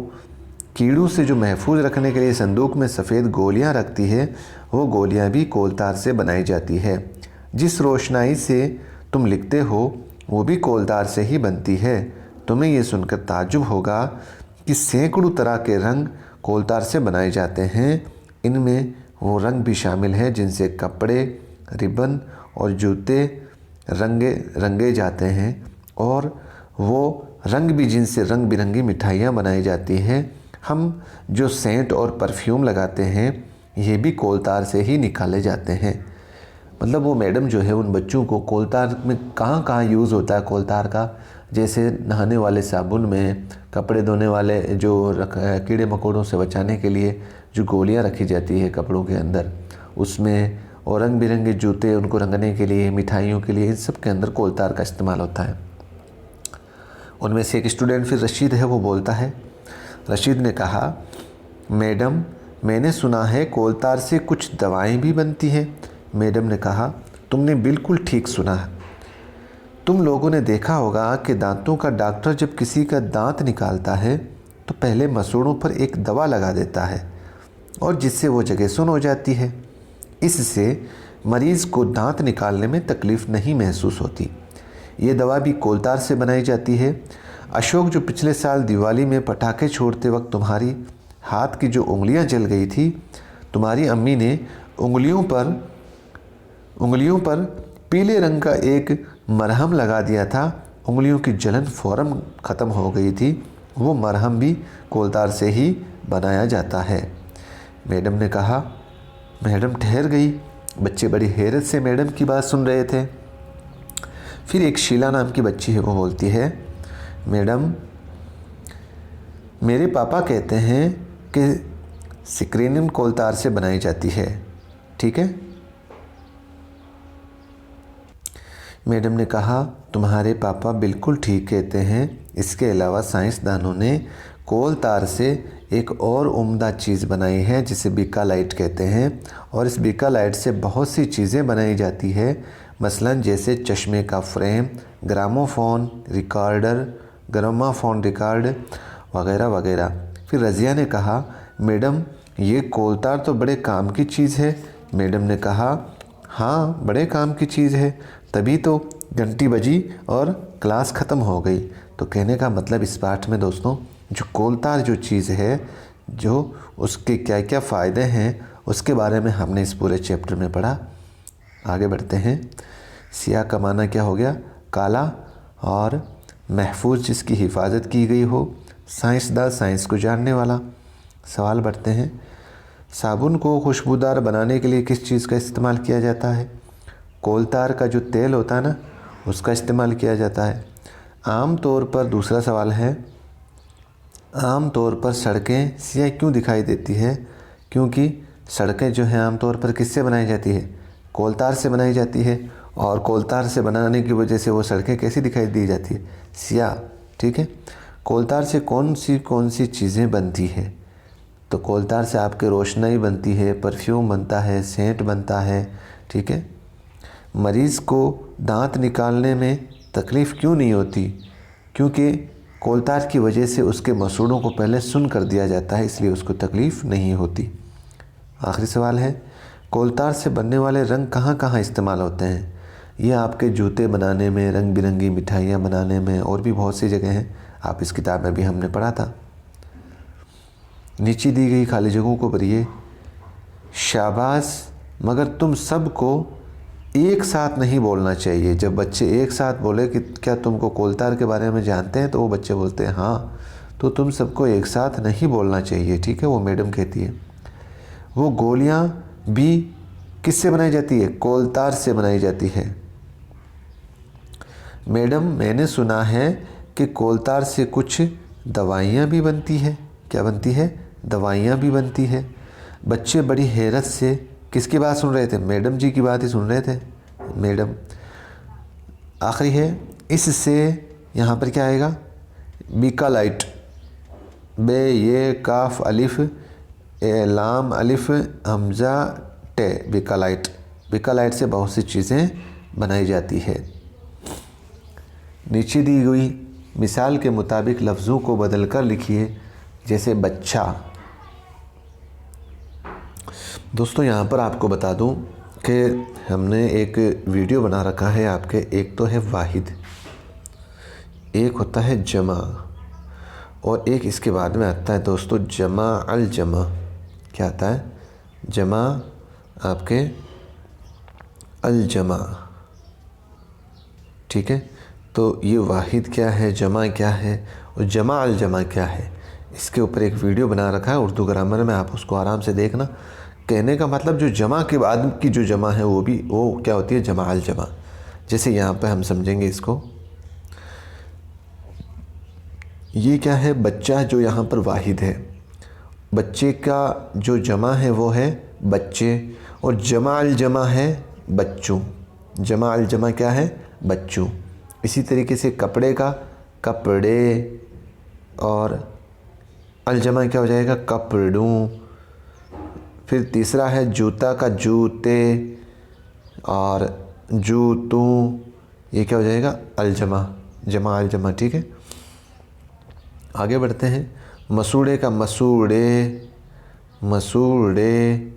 कीड़ों से जो महफूज रखने के लिए संदूक में सफ़ेद गोलियां रखती है, वो गोलियां भी कोलतार से बनाई जाती है। जिस रोशनाई से तुम लिखते हो वो भी कोलतार से ही बनती है। तुम्हें ये सुनकर ताज्जुब होगा कि सैकड़ों तरह के रंग कोलतार से बनाए जाते हैं। इनमें वो रंग भी शामिल हैं जिनसे कपड़े, रिबन और जूते रंगे जाते हैं, और वो रंग भी जिनसे रंग बिरंगी मिठाइयाँ बनाई जाती हैं। हम जो सेंट और परफ्यूम लगाते हैं ये भी कोलतार से ही निकाले जाते हैं। मतलब वो मैडम जो है उन बच्चों को कोलतार में कहाँ कहाँ यूज़ होता है कोलतार का, जैसे नहाने वाले साबुन में, कपड़े धोने वाले जो कीड़े मकोड़ों से बचाने के लिए जो गोलियां रखी जाती है कपड़ों के अंदर उसमें, और रंग बिरंगे जूते उनको रंगने के लिए, मिठाइयों के लिए, इन सब के अंदर कोलतार का इस्तेमाल होता है। उनमें से एक स्टूडेंट फिर रशीद है, वो बोलता है। रशीद ने कहा मैडम मैंने सुना है कोलतार से कुछ दवाएं भी बनती हैं। मैडम ने कहा तुमने बिल्कुल ठीक सुना है। तुम लोगों ने देखा होगा कि दांतों का डॉक्टर जब किसी का दांत निकालता है तो पहले मसूड़ों पर एक दवा लगा देता है और जिससे वो जगह सुन्न हो जाती है। इससे मरीज़ को दांत निकालने में तकलीफ़ नहीं महसूस होती। ये दवा भी कोलतार से बनाई जाती है। अशोक, जो पिछले साल दिवाली में पटाखे छोड़ते वक्त तुम्हारी हाथ की जो उंगलियां जल गई थी, तुम्हारी अम्मी ने उंगलियों पर पीले रंग का एक मरहम लगा दिया था। उंगलियों की जलन फ़ौरन ख़त्म हो गई थी। वो मरहम भी कोलतार से ही बनाया जाता है। मैडम ने कहा। मैडम ठहर गई। बच्चे बड़ी हैरत से मैडम की बात सुन रहे थे। फिर एक शीला नाम की बच्ची है, वो बोलती है मैडम मेरे पापा कहते हैं कि स्क्रीनिंग कोलतार से बनाई जाती है। ठीक है। मैडम ने कहा तुम्हारे पापा बिल्कुल ठीक कहते हैं। इसके अलावा साइंसदानों ने कोलतार से एक और उम्दा चीज़ बनाई है जिसे बीकालाइट कहते हैं, और इस बीकालाइट से बहुत सी चीज़ें बनाई जाती है, मसलन जैसे चश्मे का फ्रेम, ग्रामोफोन रिकॉर्ड वगैरह वगैरह। फिर रज़िया ने कहा मैडम ये कोलतार तो बड़े काम की चीज़ है। मैडम ने कहा हाँ बड़े काम की चीज़ है, तभी तो घंटी बजी और क्लास ख़त्म हो गई। तो कहने का मतलब इस पाठ में दोस्तों जो कोलतार जो चीज़ है, जो उसके क्या क्या फ़ायदे हैं उसके बारे में हमने इस पूरे चैप्टर में पढ़ा। आगे बढ़ते हैं। सियाह का माना क्या हो गया? काला और महफूज जिसकी हिफाजत की गई हो। साइंसदान साइंस को जानने वाला। सवाल बढ़ते हैं। साबुन को खुशबूदार बनाने के लिए किस चीज़ का इस्तेमाल किया जाता है? कोलतार का जो तेल होता है ना उसका इस्तेमाल किया जाता है। आम तौर पर दूसरा सवाल है, आम तौर पर सड़कें सियाह क्यों दिखाई देती है? क्योंकि सड़कें जो हैं आम तौर पर किससे बनाई जाती है? कोलतार से बनाई जाती है, और कोलतार से बनाने की वजह से वो सड़कें कैसी दिखाई दी जाती है? सियाह। ठीक है। कोलतार से कौन सी चीज़ें बनती है? तो कोलतार से आपके रोशनाई बनती है, परफ्यूम बनता है, सेंट बनता है। ठीक है। मरीज़ को दांत निकालने में तकलीफ़ क्यों नहीं होती? क्योंकि कोलतार की वजह से उसके मसूड़ों को पहले सुन्न कर दिया जाता है, इसलिए उसको तकलीफ़ नहीं होती। आखिरी सवाल है, कोलतार से बनने वाले रंग कहाँ कहाँ इस्तेमाल होते हैं? ये आपके जूते बनाने में, रंग बिरंगी मिठाइयाँ बनाने में, और भी बहुत सी जगह हैं। आप इस किताब में भी हमने पढ़ा था। नीचे दी गई खाली जगहों को भरिए। शाबाश, मगर तुम सबको एक साथ नहीं बोलना चाहिए। जब बच्चे एक साथ बोले कि क्या तुमको कोलतार के बारे में जानते हैं, तो वो बच्चे बोलते हैं हाँ, तो तुम सबको एक साथ नहीं बोलना चाहिए। ठीक है। वो मैडम कहती है। वो गोलियाँ भी किससे बनाई जाती है? कोलतार से बनाई जाती है। मैडम मैंने सुना है कि कोलतार से कुछ दवाइयाँ भी बनती है। क्या बनती है? दवाइयाँ भी बनती है। बच्चे बड़ी हैरत से किसकी बात सुन रहे थे? मैडम जी की बात ही सुन रहे थे। मैडम। आखिरी है, इससे यहाँ पर क्या आएगा? बीकालाइट। बे ये काफ अलिफ ए लाम अलिफ हमजा टे, बीकालाइट। बीकालाइट से बहुत सी चीज़ें बनाई जाती है। नीचे दी हुई मिसाल के मुताबिक लफ्ज़ों को बदलकर लिखिए, जैसे बच्चा। दोस्तों यहाँ पर आपको बता दूं कि हमने एक वीडियो बना रखा है आपके। एक तो है वाहिद, एक होता है जमा, और एक इसके बाद में आता है दोस्तों जमा अल जमा। क्या आता है? जमा आपके अल जमा। ठीक है, तो ये वाहिद क्या है, जमा क्या है और जमा अल जमा क्या है, इसके ऊपर एक वीडियो बना रखा है उर्दू ग्रामर में, आप उसको आराम से देखना। कहने का मतलब जो जमा के बाद की जो जमा है वो क्या होती है? जमा अल जमा। जैसे यहाँ पे हम समझेंगे इसको। ये क्या है? बच्चा, जो यहाँ पर वाहिद है। बच्चे का जो जमा है वो है बच्चे, और जमा अल जमा है बच्चों। जमा अल जमा क्या है? बच्चों। इसी तरीके से कपड़े का कपड़े, और अल जमा क्या हो जाएगा? कपड़ों। फिर तीसरा है जूता का जूते, और जूतों। ये क्या हो जाएगा? अल जमा, जमा अल जमा। ठीक है, आगे बढ़ते हैं। मसूड़े का मसूड़े, मसूड़े,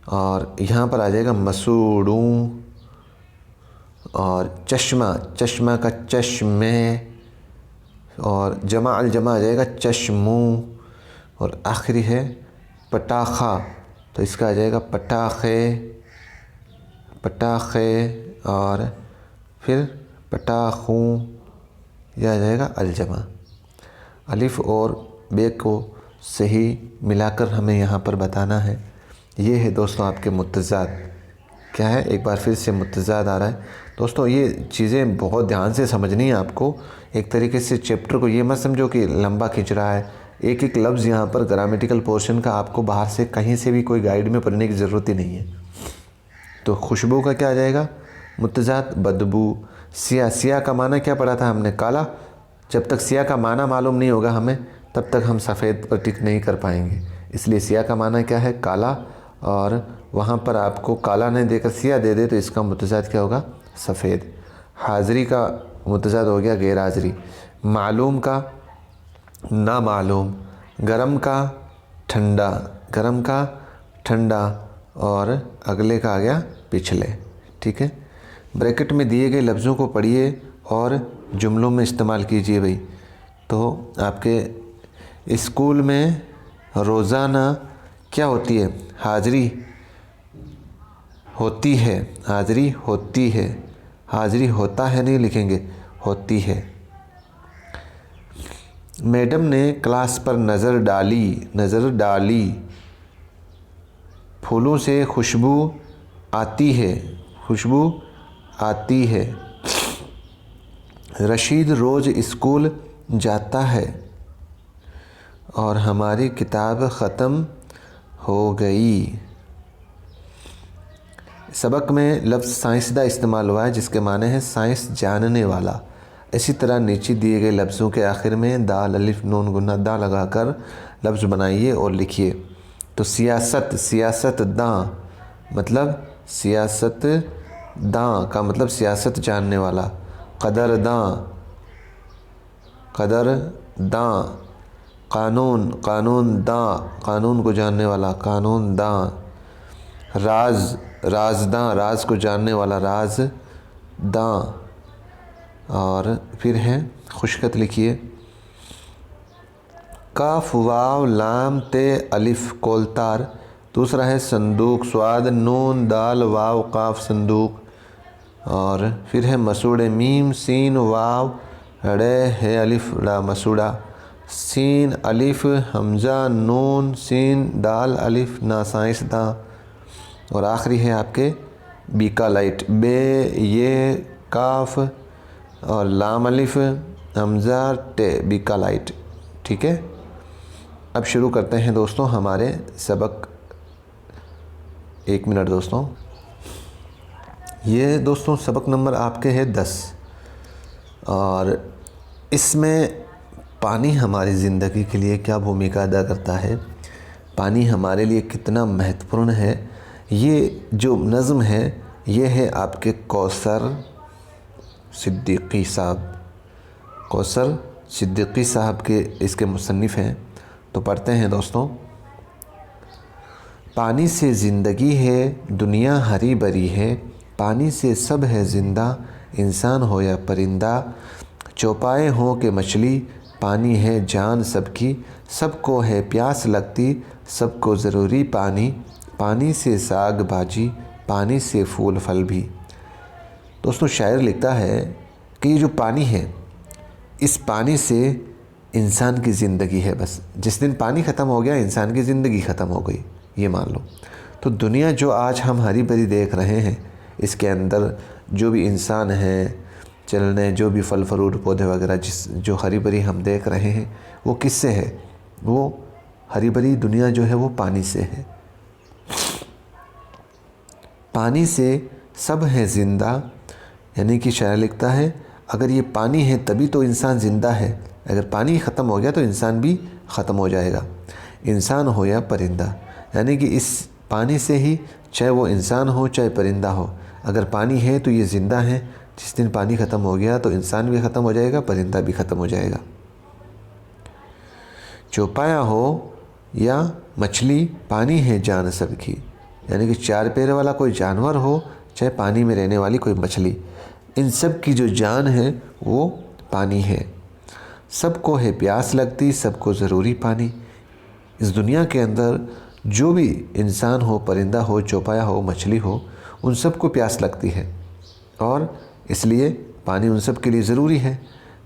और यहाँ पर आ जाएगा मसूड़ों। और चश्मा, चश्मा का चश्मे, और जमा अल जमा आ जाएगा चश्मों। और आखिरी है पटाखा, तो इसका आ जाएगा पटाखे, पटाखे, और फिर पटाखों। यह आ जाएगा अल जमा। अलिफ और बे को सही मिलाकर हमें यहाँ पर बताना है। ये है दोस्तों आपके मुत्तज़ाद। क्या है? एक बार फिर से मुत्तज़ाद आ रहा है। दोस्तों ये चीज़ें बहुत ध्यान से समझनी है आपको। एक तरीके से चैप्टर को ये मत समझो कि लंबा खींच रहा है। एक एक लफ्ज़ यहाँ पर ग्रामेटिकल पोर्शन का आपको बाहर से कहीं से भी कोई गाइड में पढ़ने की ज़रूरत ही नहीं है। तो खुशबू का क्या आ जाएगा? मुत्तज़ाद बदबू। सिया, सिया का माना क्या पढ़ा था हमने? काला। जब तक सिया का माना मालूम नहीं होगा हमें, तब तक हम सफ़ेद पर टिक नहीं कर पाएंगे। इसलिए सिया का माना क्या है? काला, और वहाँ पर आपको काला नहीं देकर सिया दे दे तो इसका मुत्तज़ाद क्या होगा? सफ़ेद। हाज़री का मुत्तज़ाद हो गया गैर हाज़री। मालूम का ना मालूम। गरम का ठंडा, गरम का ठंडा, और अगले का आ गया पिछले। ठीक है, ब्रैकेट में दिए गए लफ्ज़ों को पढ़िए और जुमलों में इस्तेमाल कीजिए भाई। तो आपके स्कूल में रोज़ाना क्या होती है? हाज़री होती है, हाज़री होती है। हाज़री होता है नहीं लिखेंगे, होती है। मैडम ने क्लास पर नज़र डाली, नज़र डाली। फूलों से खुशबू आती है, खुशबू आती है। रशीद रोज़ स्कूल जाता है, और हमारी किताब ख़त्म हो गई। सबक में लफ्ज़ साइंसदा इस्तेमाल हुआ है, जिसके माने हैं साइंस जानने वाला। इसी तरह नीचे दिए गए लफ्ज़ों के आखिर में दाल अलिफ नून गुन्ना दा लगाकर लफ्ज़ बनाइए और लिखिए। तो सियासत, सियासत दां मतलब सियासत दां का मतलब सियासत जानने वाला। कदरदां, कदरदां। कानून, कानून दां, कानून को जानने वाला, कानून दां। राज, राजदां, राज को जानने वाला, राज दां। और फिर है खुशखत लिखिए। काफ वाव लाम ते अलिफ कोलतार। दूसरा है संदूक, स्वाद नून दाल वाव काफ संदूक। और फिर है मसूड़े, मीम सीन वाव रे है अलिफ ला मसूड़ा। सीन अलिफ हमज़ा नून सीन दाल अलिफ ना साइंस दा। और आखिरी है आपके बीकालाइट, बे ये काफ और लाम अलिफ हमज़ा टे बीका लाइट। ठीक है, अब शुरू करते हैं दोस्तों हमारे सबक। 1 मिनट दोस्तों। ये दोस्तों सबक नंबर आपके है 10 और इसमें पानी हमारी ज़िंदगी के लिए क्या भूमिका अदा करता है, पानी हमारे लिए कितना महत्वपूर्ण है, ये जो नज़्म है ये है आपके कौसर सिद्दीकी साहब। कौसर सिद्दीकी साहब के इसके मुसन्निफ़ हैं। तो पढ़ते हैं दोस्तों। पानी से ज़िंदगी है, दुनिया हरी भरी है, पानी से सब है ज़िंदा, इंसान हो या परिंदा, चौपाए हो के मछली, पानी है जान सबकी, सबको है प्यास लगती, सबको ज़रूरी पानी, पानी से साग भाजी, पानी से फूल फल भी। दोस्तों शायर लिखता है कि ये जो पानी है, इस पानी से इंसान की ज़िंदगी है। बस जिस दिन पानी ख़त्म हो गया इंसान की ज़िंदगी ख़त्म हो गई, ये मान लो। तो दुनिया जो आज हम हरी भरी देख रहे हैं, इसके अंदर जो भी इंसान हैं चलने, जो भी फल फ्रूट पौधे वगैरह जो हरी भरी हम देख रहे हैं, वो किससे है? वो हरी भरी दुनिया जो है वो पानी से है। पानी से सब है ज़िंदा, यानी कि शायर लिखता है अगर ये पानी है तभी तो इंसान ज़िंदा है, अगर पानी ख़त्म हो गया तो इंसान भी ख़त्म हो जाएगा, इंसान हो या परिंदा। यानी कि इस पानी से ही, चाहे वो इंसान हो चाहे परिंदा हो, अगर पानी है तो ये ज़िंदा है। जिस दिन पानी ख़त्म हो गया तो इंसान भी ख़त्म हो जाएगा, परिंदा भी ख़त्म हो जाएगा। चौपाया हो या मछली, पानी है जान सबकी, यानी कि 4 पैर वाला कोई जानवर हो चाहे पानी में रहने वाली कोई मछली, इन सब की जो जान है वो पानी है। सबको है प्यास लगती, सबको ज़रूरी पानी। इस दुनिया के अंदर जो भी इंसान हो, परिंदा हो, चौपाया हो, मछली हो, उन सबको प्यास लगती है और इसलिए पानी उन सब के लिए ज़रूरी है।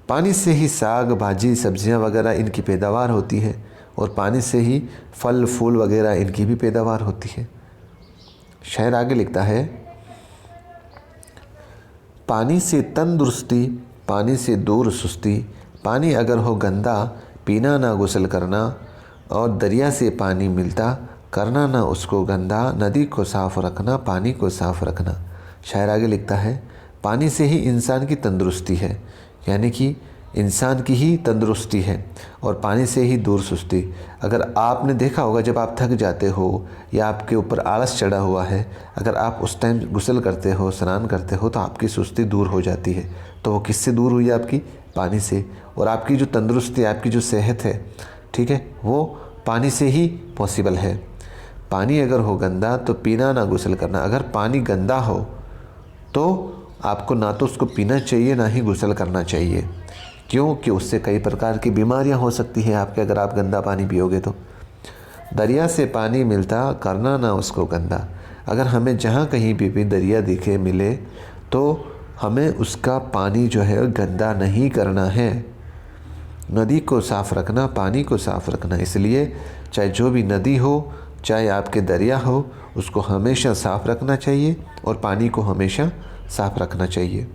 पानी से ही साग भाजी सब्जियां वगैरह इनकी पैदावार होती है और पानी से ही फल फूल वगैरह इनकी भी पैदावार होती है। शायर आगे लिखता है पानी से तंदुरुस्ती, पानी से दूर सुस्ती, पानी अगर हो गंदा, पीना ना गुस्ल करना, और दरिया से पानी मिलता, करना ना उसको गंदा, नदी को साफ़ रखना, पानी को साफ़ रखना। शायर आगे लिखता है पानी से ही इंसान की तंदुरुस्ती है, यानी कि इंसान की ही तंदुरुस्ती है, और पानी से ही दूर सुस्ती। अगर आपने देखा होगा जब आप थक जाते हो या आपके ऊपर आलस चढ़ा हुआ है, अगर आप उस टाइम गुस्ल करते हो, स्नान करते हो, तो आपकी सुस्ती दूर हो जाती है। तो वो किससे दूर हुई? आपकी पानी से। और आपकी जो तंदुरुस्ती, आपकी जो सेहत है, ठीक है, वो पानी से ही पॉसिबल है। पानी अगर हो गंदा तो पीना ना गुस्ल करना। अगर पानी गंदा हो तो आपको ना तो उसको पीना चाहिए ना ही गुस्ल करना चाहिए। क्यों? कि उससे कई प्रकार की बीमारियां हो सकती हैं आपके, अगर आप गंदा पानी पियोगे तो। दरिया से पानी मिलता, करना ना उसको गंदा। अगर हमें जहाँ कहीं भी दरिया दिखे मिले तो हमें उसका पानी जो है गंदा नहीं करना है। नदी को साफ़ रखना, पानी को साफ़ रखना। इसलिए चाहे जो भी नदी हो, चाहे आपके दरिया हो, उसको हमेशा साफ़ रखना चाहिए और पानी को हमेशा साफ़ रखना चाहिए।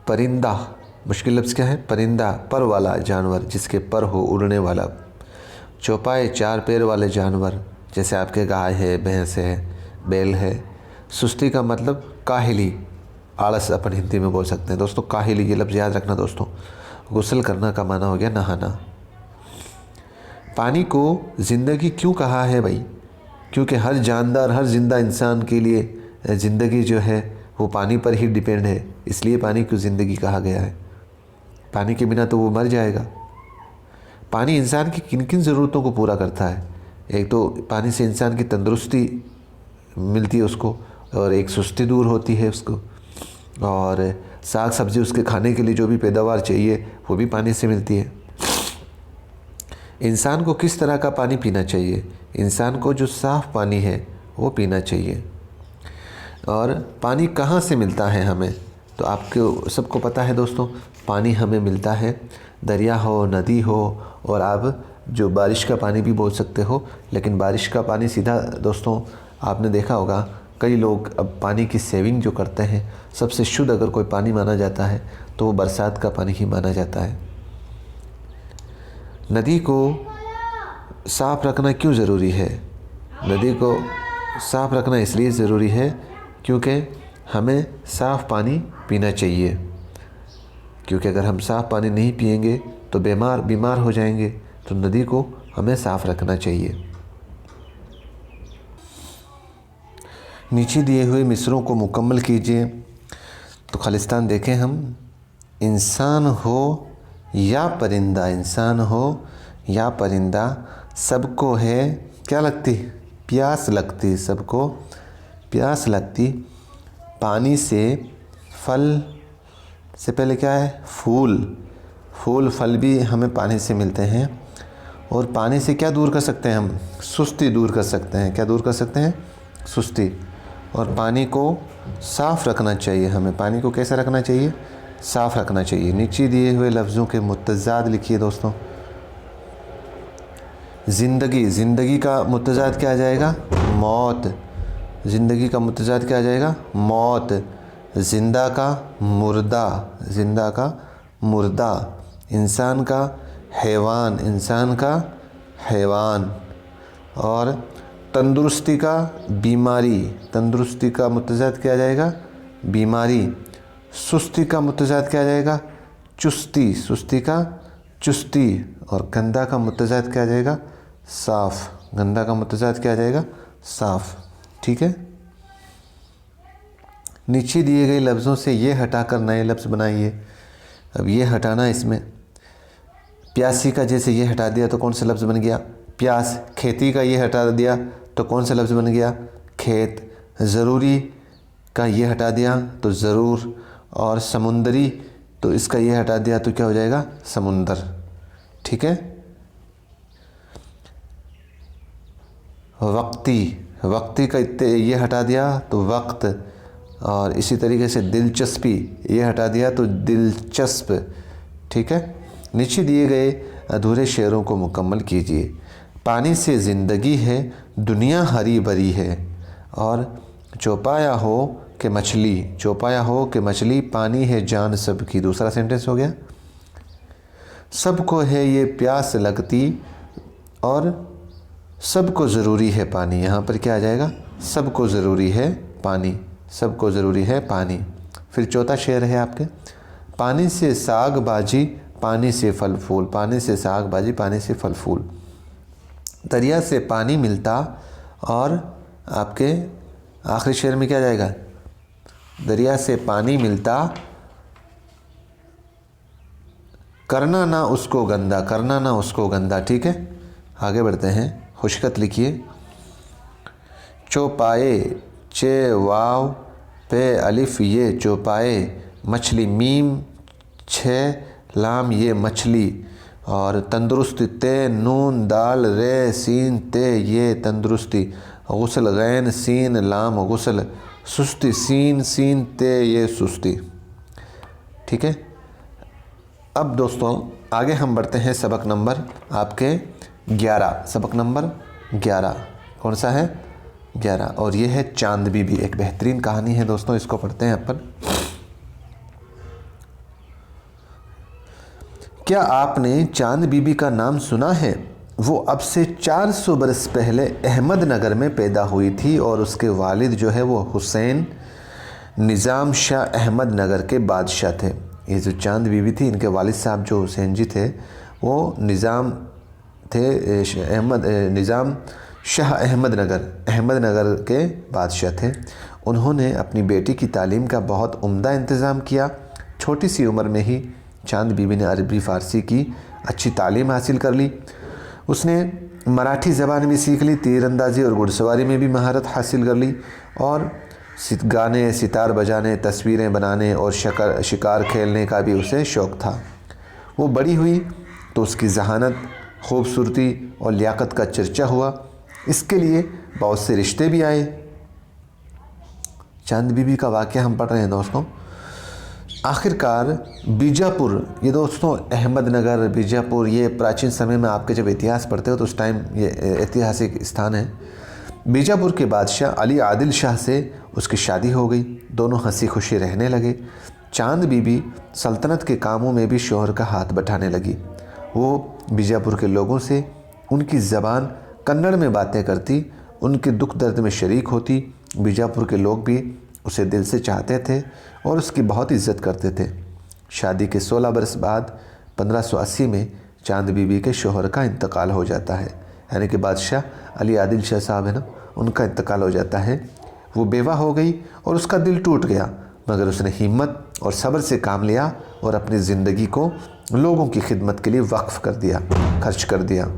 परिंदा, मुश्किल लफ्ज़ क्या है? परिंदा, पर वाला जानवर, जिसके पर हो, उड़ने वाला। चौपाए, 4 पैर वाले जानवर, जैसे आपके गाय है, भैंस है, बैल है। सुस्ती का मतलब काहिली, आलस अपन हिंदी में बोल सकते हैं दोस्तों। काहिली ये लफ्ज़ याद रखना दोस्तों। गुस्ल करना का माना हो गया नहाना। पानी को ज़िंदगी क्यों कहा है भाई? क्योंकि हर जानदार, हर जिंदा इंसान के लिए ज़िंदगी जो है वो पानी पर ही डिपेंड है, इसलिए पानी को ज़िंदगी कहा गया है। पानी के बिना तो वो मर जाएगा। पानी इंसान की किन किन ज़रूरतों को पूरा करता है? एक तो पानी से इंसान की तंदुरुस्ती मिलती है उसको, और एक सुस्ती दूर होती है उसको, और साग सब्ज़ी उसके खाने के लिए जो भी पैदावार चाहिए वो भी पानी से मिलती है। इंसान को किस तरह का पानी पीना चाहिए? इंसान को जो साफ़ पानी है वो पीना चाहिए। और पानी कहाँ से मिलता है हमें? तो आपको सबको पता है दोस्तों, पानी हमें मिलता है दरिया हो, नदी हो, और आप जो बारिश का पानी भी बोल सकते हो। लेकिन बारिश का पानी सीधा दोस्तों आपने देखा होगा कई लोग अब पानी की सेविंग जो करते हैं, सबसे शुद्ध अगर कोई पानी माना जाता है तो वो बरसात का पानी ही माना जाता है। नदी को साफ़ रखना क्यों ज़रूरी है? नदी को साफ़ रखना इसलिए ज़रूरी है क्योंकि हमें साफ़ पानी पीना चाहिए, क्योंकि अगर हम साफ़ पानी नहीं पिएंगे तो बीमार हो जाएंगे। तो नदी को हमें साफ़ रखना चाहिए। नीचे दिए हुए मिसरों को मुकम्मल कीजिए। तो खालिस्तान देखें हम, इंसान हो या परिंदा, इंसान हो या परिंदा, सबको है क्या लगती? प्यास लगती। सबको प्यास लगती। पानी से, फल से पहले क्या है? फूल फल भी हमें पानी से मिलते हैं। और पानी से क्या दूर कर सकते हैं हम? सुस्ती दूर कर सकते हैं। क्या दूर कर सकते हैं? सुस्ती। और पानी को साफ़ रखना चाहिए हमें। पानी को कैसे रखना चाहिए? साफ़ रखना चाहिए। नीचे दिए हुए लफ्ज़ों के मुतज़ाद लिखिए दोस्तों। ज़िंदगी का मुतज़ाद क्या आ जाएगा? मौत। ज़िंदगी का मुतज़ाद क्या आ जाएगा? मौत। ज़िंदा का मुर्दा, ज़िंदा का मुर्दा। इंसान का हैवान, इंसान का हैवान। और तंदुरुस्ती का बीमारी, तंदुरुस्ती का मुतज़ाद क्या आ जाएगा? बीमारी। सुस्ती का मुतज़ाद क्या आ जाएगा? चुस्ती, सुस्ती का चुस्ती। और गंदा का मुतज़ाद क्या आ जाएगा? साफ़। गंदा का मुतज़ाद क्या आ जाएगा? साफ़। ठीक है। नीचे दिए गए लफ्ज़ों से ये हटाकर नए लफ्ज़ बनाइए। अब ये हटाना, इसमें प्यासी का जैसे ये हटा दिया तो कौन सा लफ्ज़ बन गया? प्यास। खेती का ये हटा दिया तो कौन सा लफ्ज़ बन गया? खेत। ज़रूरी का ये हटा दिया तो ज़रूर। और समुंदरी, तो इसका ये हटा दिया तो क्या हो जाएगा? समुंदर। ठीक है। वक्ती का ये हटा दिया तो वक्त। और इसी तरीके से दिलचस्पी, ये हटा दिया तो दिलचस्प। ठीक है। नीचे दिए गए अधूरे शेरों को मुकम्मल कीजिए। पानी से ज़िंदगी है, दुनिया हरी भरी है। और चौपाया हो कि मछली, पानी है जान सबकी। दूसरा सेंटेंस हो गया। सबको है ये प्यास लगती और सबको ज़रूरी है पानी। यहाँ पर क्या आ जाएगा? सबको ज़रूरी है पानी, सबको ज़रूरी है पानी। फिर चौथा शेर है आपके, पानी से साग बाजी, पानी से फल फूल। पानी से साग बाजी, पानी से फल फूल। दरिया से पानी मिलता और आपके आखिरी शेर में क्या जाएगा? दरिया से पानी मिलता, करना ना उसको गंदा। ठीक है। आगे बढ़ते हैं। खुशखत लिखिए। चौपाए, चे वाव पे अलिफ ये चौपाए। मछली, मीम छे लाम ये मछली। और तंदुरुस्ती, ते नून दाल रे सीन ते ये तंदुरुस्ती। गुस्ल, गैन सीन लाम गुस्ल। सुस्ती, सीन ते ये सुस्ती। ठीक है। अब दोस्तों आगे हम बढ़ते हैं सबक नंबर आपके 11। सबक नंबर 11 कौन सा है? 11। और ये है चांद बीबी। एक बेहतरीन कहानी है दोस्तों, इसको पढ़ते हैं अपन। क्या आपने चांद बीबी का नाम सुना है? वो अब से 400 बरस पहले अहमदनगर में पैदा हुई थी और उसके वालिद जो है वो हुसैन निज़ाम शाह अहमदनगर के बादशाह थे। ये जो चांद बीबी थी, इनके वालिद साहब जो हुसैन जी थे वो निज़ाम शाह अहमदनगर के बादशाह थे। उन्होंने अपनी बेटी की तालीम का बहुत उम्दा इंतज़ाम किया। छोटी सी उम्र में ही चांद बीबी ने अरबी फ़ारसी की अच्छी तालीम हासिल कर ली। उसने मराठी ज़बान भी सीख ली, तीरंदाजी और घुड़सवारी में भी महारत हासिल कर ली। और गाने, सितार बजाने, तस्वीरें बनाने और शिकार खेलने का भी उसे शौक़ था। वो बड़ी हुई तो उसकी जहानत, खूबसूरती और लियाकत का चर्चा हुआ। इसके लिए बहुत से रिश्ते भी आए। चांद बीबी का वाक़या हम पढ़ रहे हैं दोस्तों। आखिरकार बीजापुर, ये दोस्तों अहमदनगर, बीजापुर, ये प्राचीन समय में आपके जब इतिहास पढ़ते हो तो उस टाइम ये ऐतिहासिक स्थान है। बीजापुर के बादशाह अली आदिल शाह से उसकी शादी हो गई। दोनों हंसी खुशी रहने लगे। चांद बीबी सल्तनत के कामों में भी शौहर का हाथ बटाने लगी। वो बीजापुर के लोगों से उनकी ज़बान कन्नड़ में बातें करती, उनके दुख दर्द में शरीक होती। बीजापुर के लोग भी उसे दिल से चाहते थे और उसकी बहुत इज्जत करते थे। शादी के 16 बरस बाद 1580 में चांद बीबी के शौहर का इंतकाल हो जाता है, यानी कि बादशाह अली आदिल शाह साहब है ना, उनका इंतकाल हो जाता है। वो बेवा हो गई और उसका दिल टूट गया, मगर उसने हिम्मत और सब्र से काम लिया और अपनी ज़िंदगी को लोगों की खिदमत के लिए वक्फ कर दिया, खर्च कर दिया।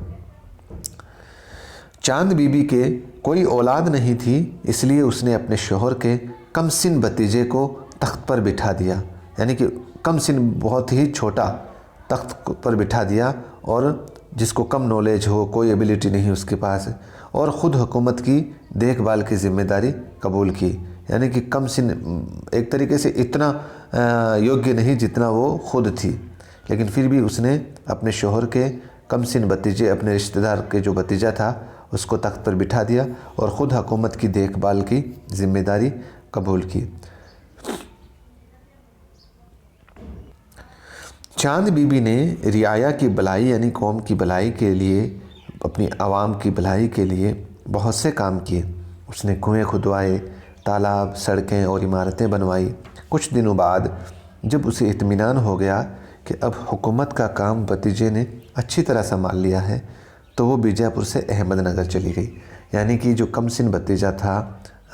चांद बीबी के कोई औलाद नहीं थी, इसलिए उसने अपने शौहर के कमसिन भतीजे को तख्त पर बिठा दिया, यानी कि कमसिन बहुत ही छोटा तख्त पर बिठा दिया, और जिसको कम नॉलेज हो, कोई एबिलिटी नहीं उसके पास, और ख़ुद हुकूमत की देखभाल की ज़िम्मेदारी कबूल की। यानी कि कमसिन एक तरीके से इतना योग्य नहीं जितना वो खुद थी, लेकिन फिर भी उसने अपने शौहर के कमसिन भतीजे, अपने रिश्तेदार के जो भतीजा था उसको तख्त पर बिठा दिया और ख़ुद हुकूमत की देखभाल की ज़िम्मेदारी कबूल की। चांद बीबी ने रियाया की भलाई यानी कौम की भलाई के लिए, अपनी आवाम की भलाई के लिए बहुत से काम किए। उसने कुएं खुदवाए, तालाब, सड़कें और इमारतें बनवाई। कुछ दिनों बाद जब उसे इत्मीनान हो गया कि अब हुकूमत का काम भतीजे ने अच्छी तरह संभाल लिया है, तो वो बीजापुर से अहमदनगर चली गई। यानी कि जो कमसिन भतीजा था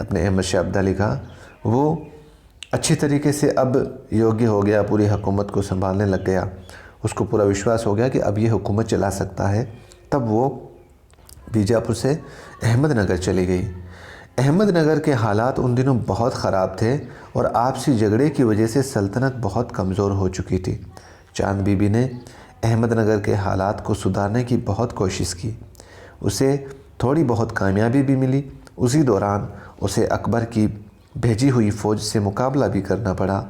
अपने अहमद शाह अब्दाली का, वो अच्छी तरीके से अब योग्य हो गया, पूरी हुकूमत को संभालने लग गया। उसको पूरा विश्वास हो गया कि अब ये हुकूमत चला सकता है। तब वो बीजापुर से अहमदनगर चली गई। अहमदनगर के हालात उन दिनों बहुत ख़राब थे और आपसी झगड़े की वजह से सल्तनत बहुत कमज़ोर हो चुकी थी। चांद बीबी ने अहमदनगर के हालात को सुधारने की बहुत कोशिश की। उसे थोड़ी बहुत कामयाबी भी मिली। उसी दौरान उसे अकबर की भेजी हुई फ़ौज से मुकाबला भी करना पड़ा।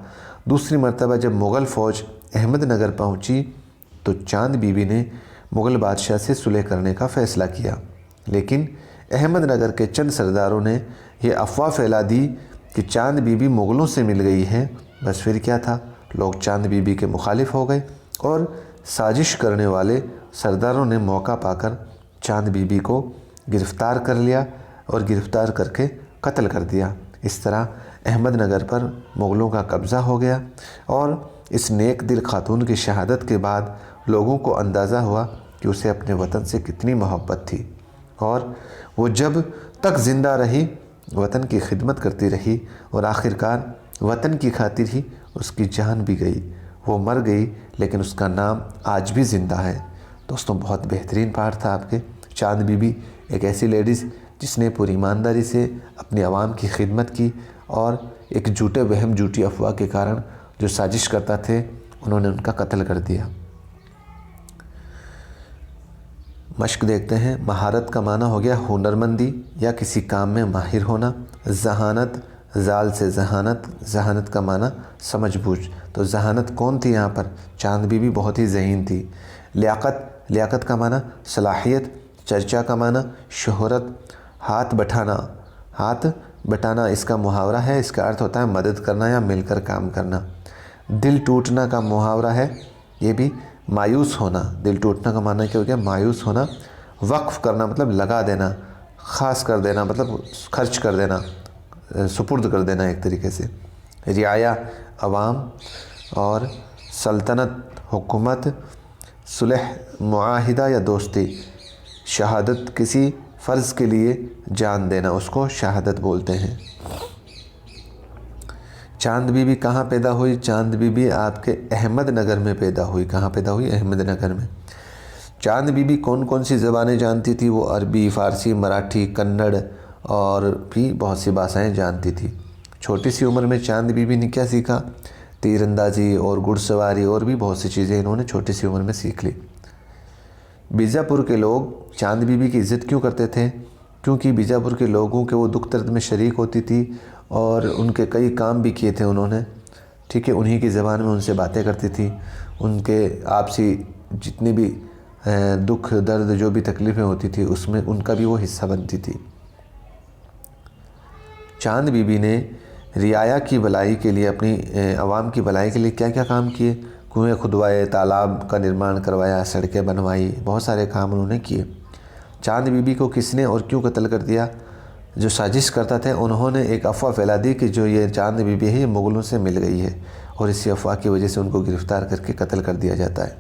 दूसरी मर्तबा जब मुग़ल फ़ौज अहमदनगर पहुंची तो चांद बीबी ने मुग़ल बादशाह से सुलह करने का फ़ैसला किया, लेकिन अहमदनगर के चंद सरदारों ने यह अफवाह फैला दी कि चांद बीबी मुग़लों से मिल गई है। बस फिर क्या था, लोग चांद बीबी के मुखालिफ हो गए और साजिश करने वाले सरदारों ने मौका पाकर चांद बीबी को गिरफ़्तार कर लिया और गिरफ़्तार करके कत्ल कर दिया। इस तरह अहमदनगर पर मुग़लों का कब्ज़ा हो गया और इस नेक दिल खातून की शहादत के बाद लोगों को अंदाज़ा हुआ कि उसे अपने वतन से कितनी मोहब्बत थी और वो जब तक ज़िंदा रही वतन की खिदमत करती रही और आखिरकार वतन की खातिर ही उसकी जान भी गई। वो मर गई लेकिन उसका नाम आज भी ज़िंदा है। दोस्तों, बहुत बेहतरीन पार्ट था आपके। चांद बीबी एक ऐसी लेडीज़ जिसने पूरी ईमानदारी से अपनी आवाम की खिदमत की और एक झूठे वहम, झूठी अफवाह के कारण जो साजिश करता थे उन्होंने उनका कत्ल कर दिया। मश्क देखते हैं। महारत का माना हो गया हुनरमंदी या किसी काम में माहिर होना। जहानत, जाल से जहानत, जहानत का माना समझबूझ। तो जहानत कौन थी यहाँ पर? चांद बीबी बहुत ही ज़हीन थी। लियाकत, लियाकत का माना सलाहियत। चर्चा का माना शोहरत। हाथ बटाना, हाथ बटाना इसका मुहावरा है, इसका अर्थ होता है मदद करना या मिलकर काम करना। दिल टूटना का मुहावरा है, ये भी मायूस होना। दिल टूटना का माना क्या हो गया? मायूस होना। वक्फ करना मतलब लगा देना, ख़ास कर देना मतलब खर्च कर देना, सुपुर्द कर देना एक तरीके से। रियाया अवाम और सल्तनत हुकूमत। सुलह मुआहिदा या दोस्ती। शहादत किसी फ़र्ज़ के लिए जान देना, उसको शहादत बोलते हैं। चांद बीबी कहाँ पैदा हुई? चांद बीबी आपके अहमदनगर में पैदा हुई। कहाँ पैदा हुई? अहमदनगर में। चांद बीबी कौन कौन सी ज़बानें जानती थी? वो अरबी, फ़ारसी, मराठी, कन्नड़ और भी बहुत सी भाषाएं जानती थी। छोटी सी उम्र में चांद बीबी ने क्या सीखा? तीरंदाजी और घुड़सवारी और भी बहुत सी चीज़ें इन्होंने छोटी सी उम्र में सीख ली। बीजापुर के लोग चांद बीबी की इज़्ज़त क्यों करते थे? क्योंकि बीजापुर के लोगों के वो दुख दर्द में शरीक होती थी और उनके कई काम भी किए थे उन्होंने। ठीक है, उन्हीं की ज़बान में उनसे बातें करती थी। उनके आपसी जितनी भी दुख दर्द जो भी तकलीफ़ें होती थी उसमें उनका भी वो हिस्सा बनती थी। चांद बीबी ने रियाया की भलाई के लिए, अपनी आवाम की भलाई के लिए क्या क्या काम किए। कुएँ खुदवाए, तालाब का निर्माण करवाया, सड़कें बनवाई, बहुत सारे काम उन्होंने किए। चांद बीबी को किसने और क्यों कत्ल कर दिया? जो साजिश करता थे उन्होंने एक अफवाह फैला दी कि जो ये चांद बीबी है ये मुग़लों से मिल गई है, और इसी अफवाह की वजह से उनको गिरफ़्तार करके कत्ल कर दिया जाता है।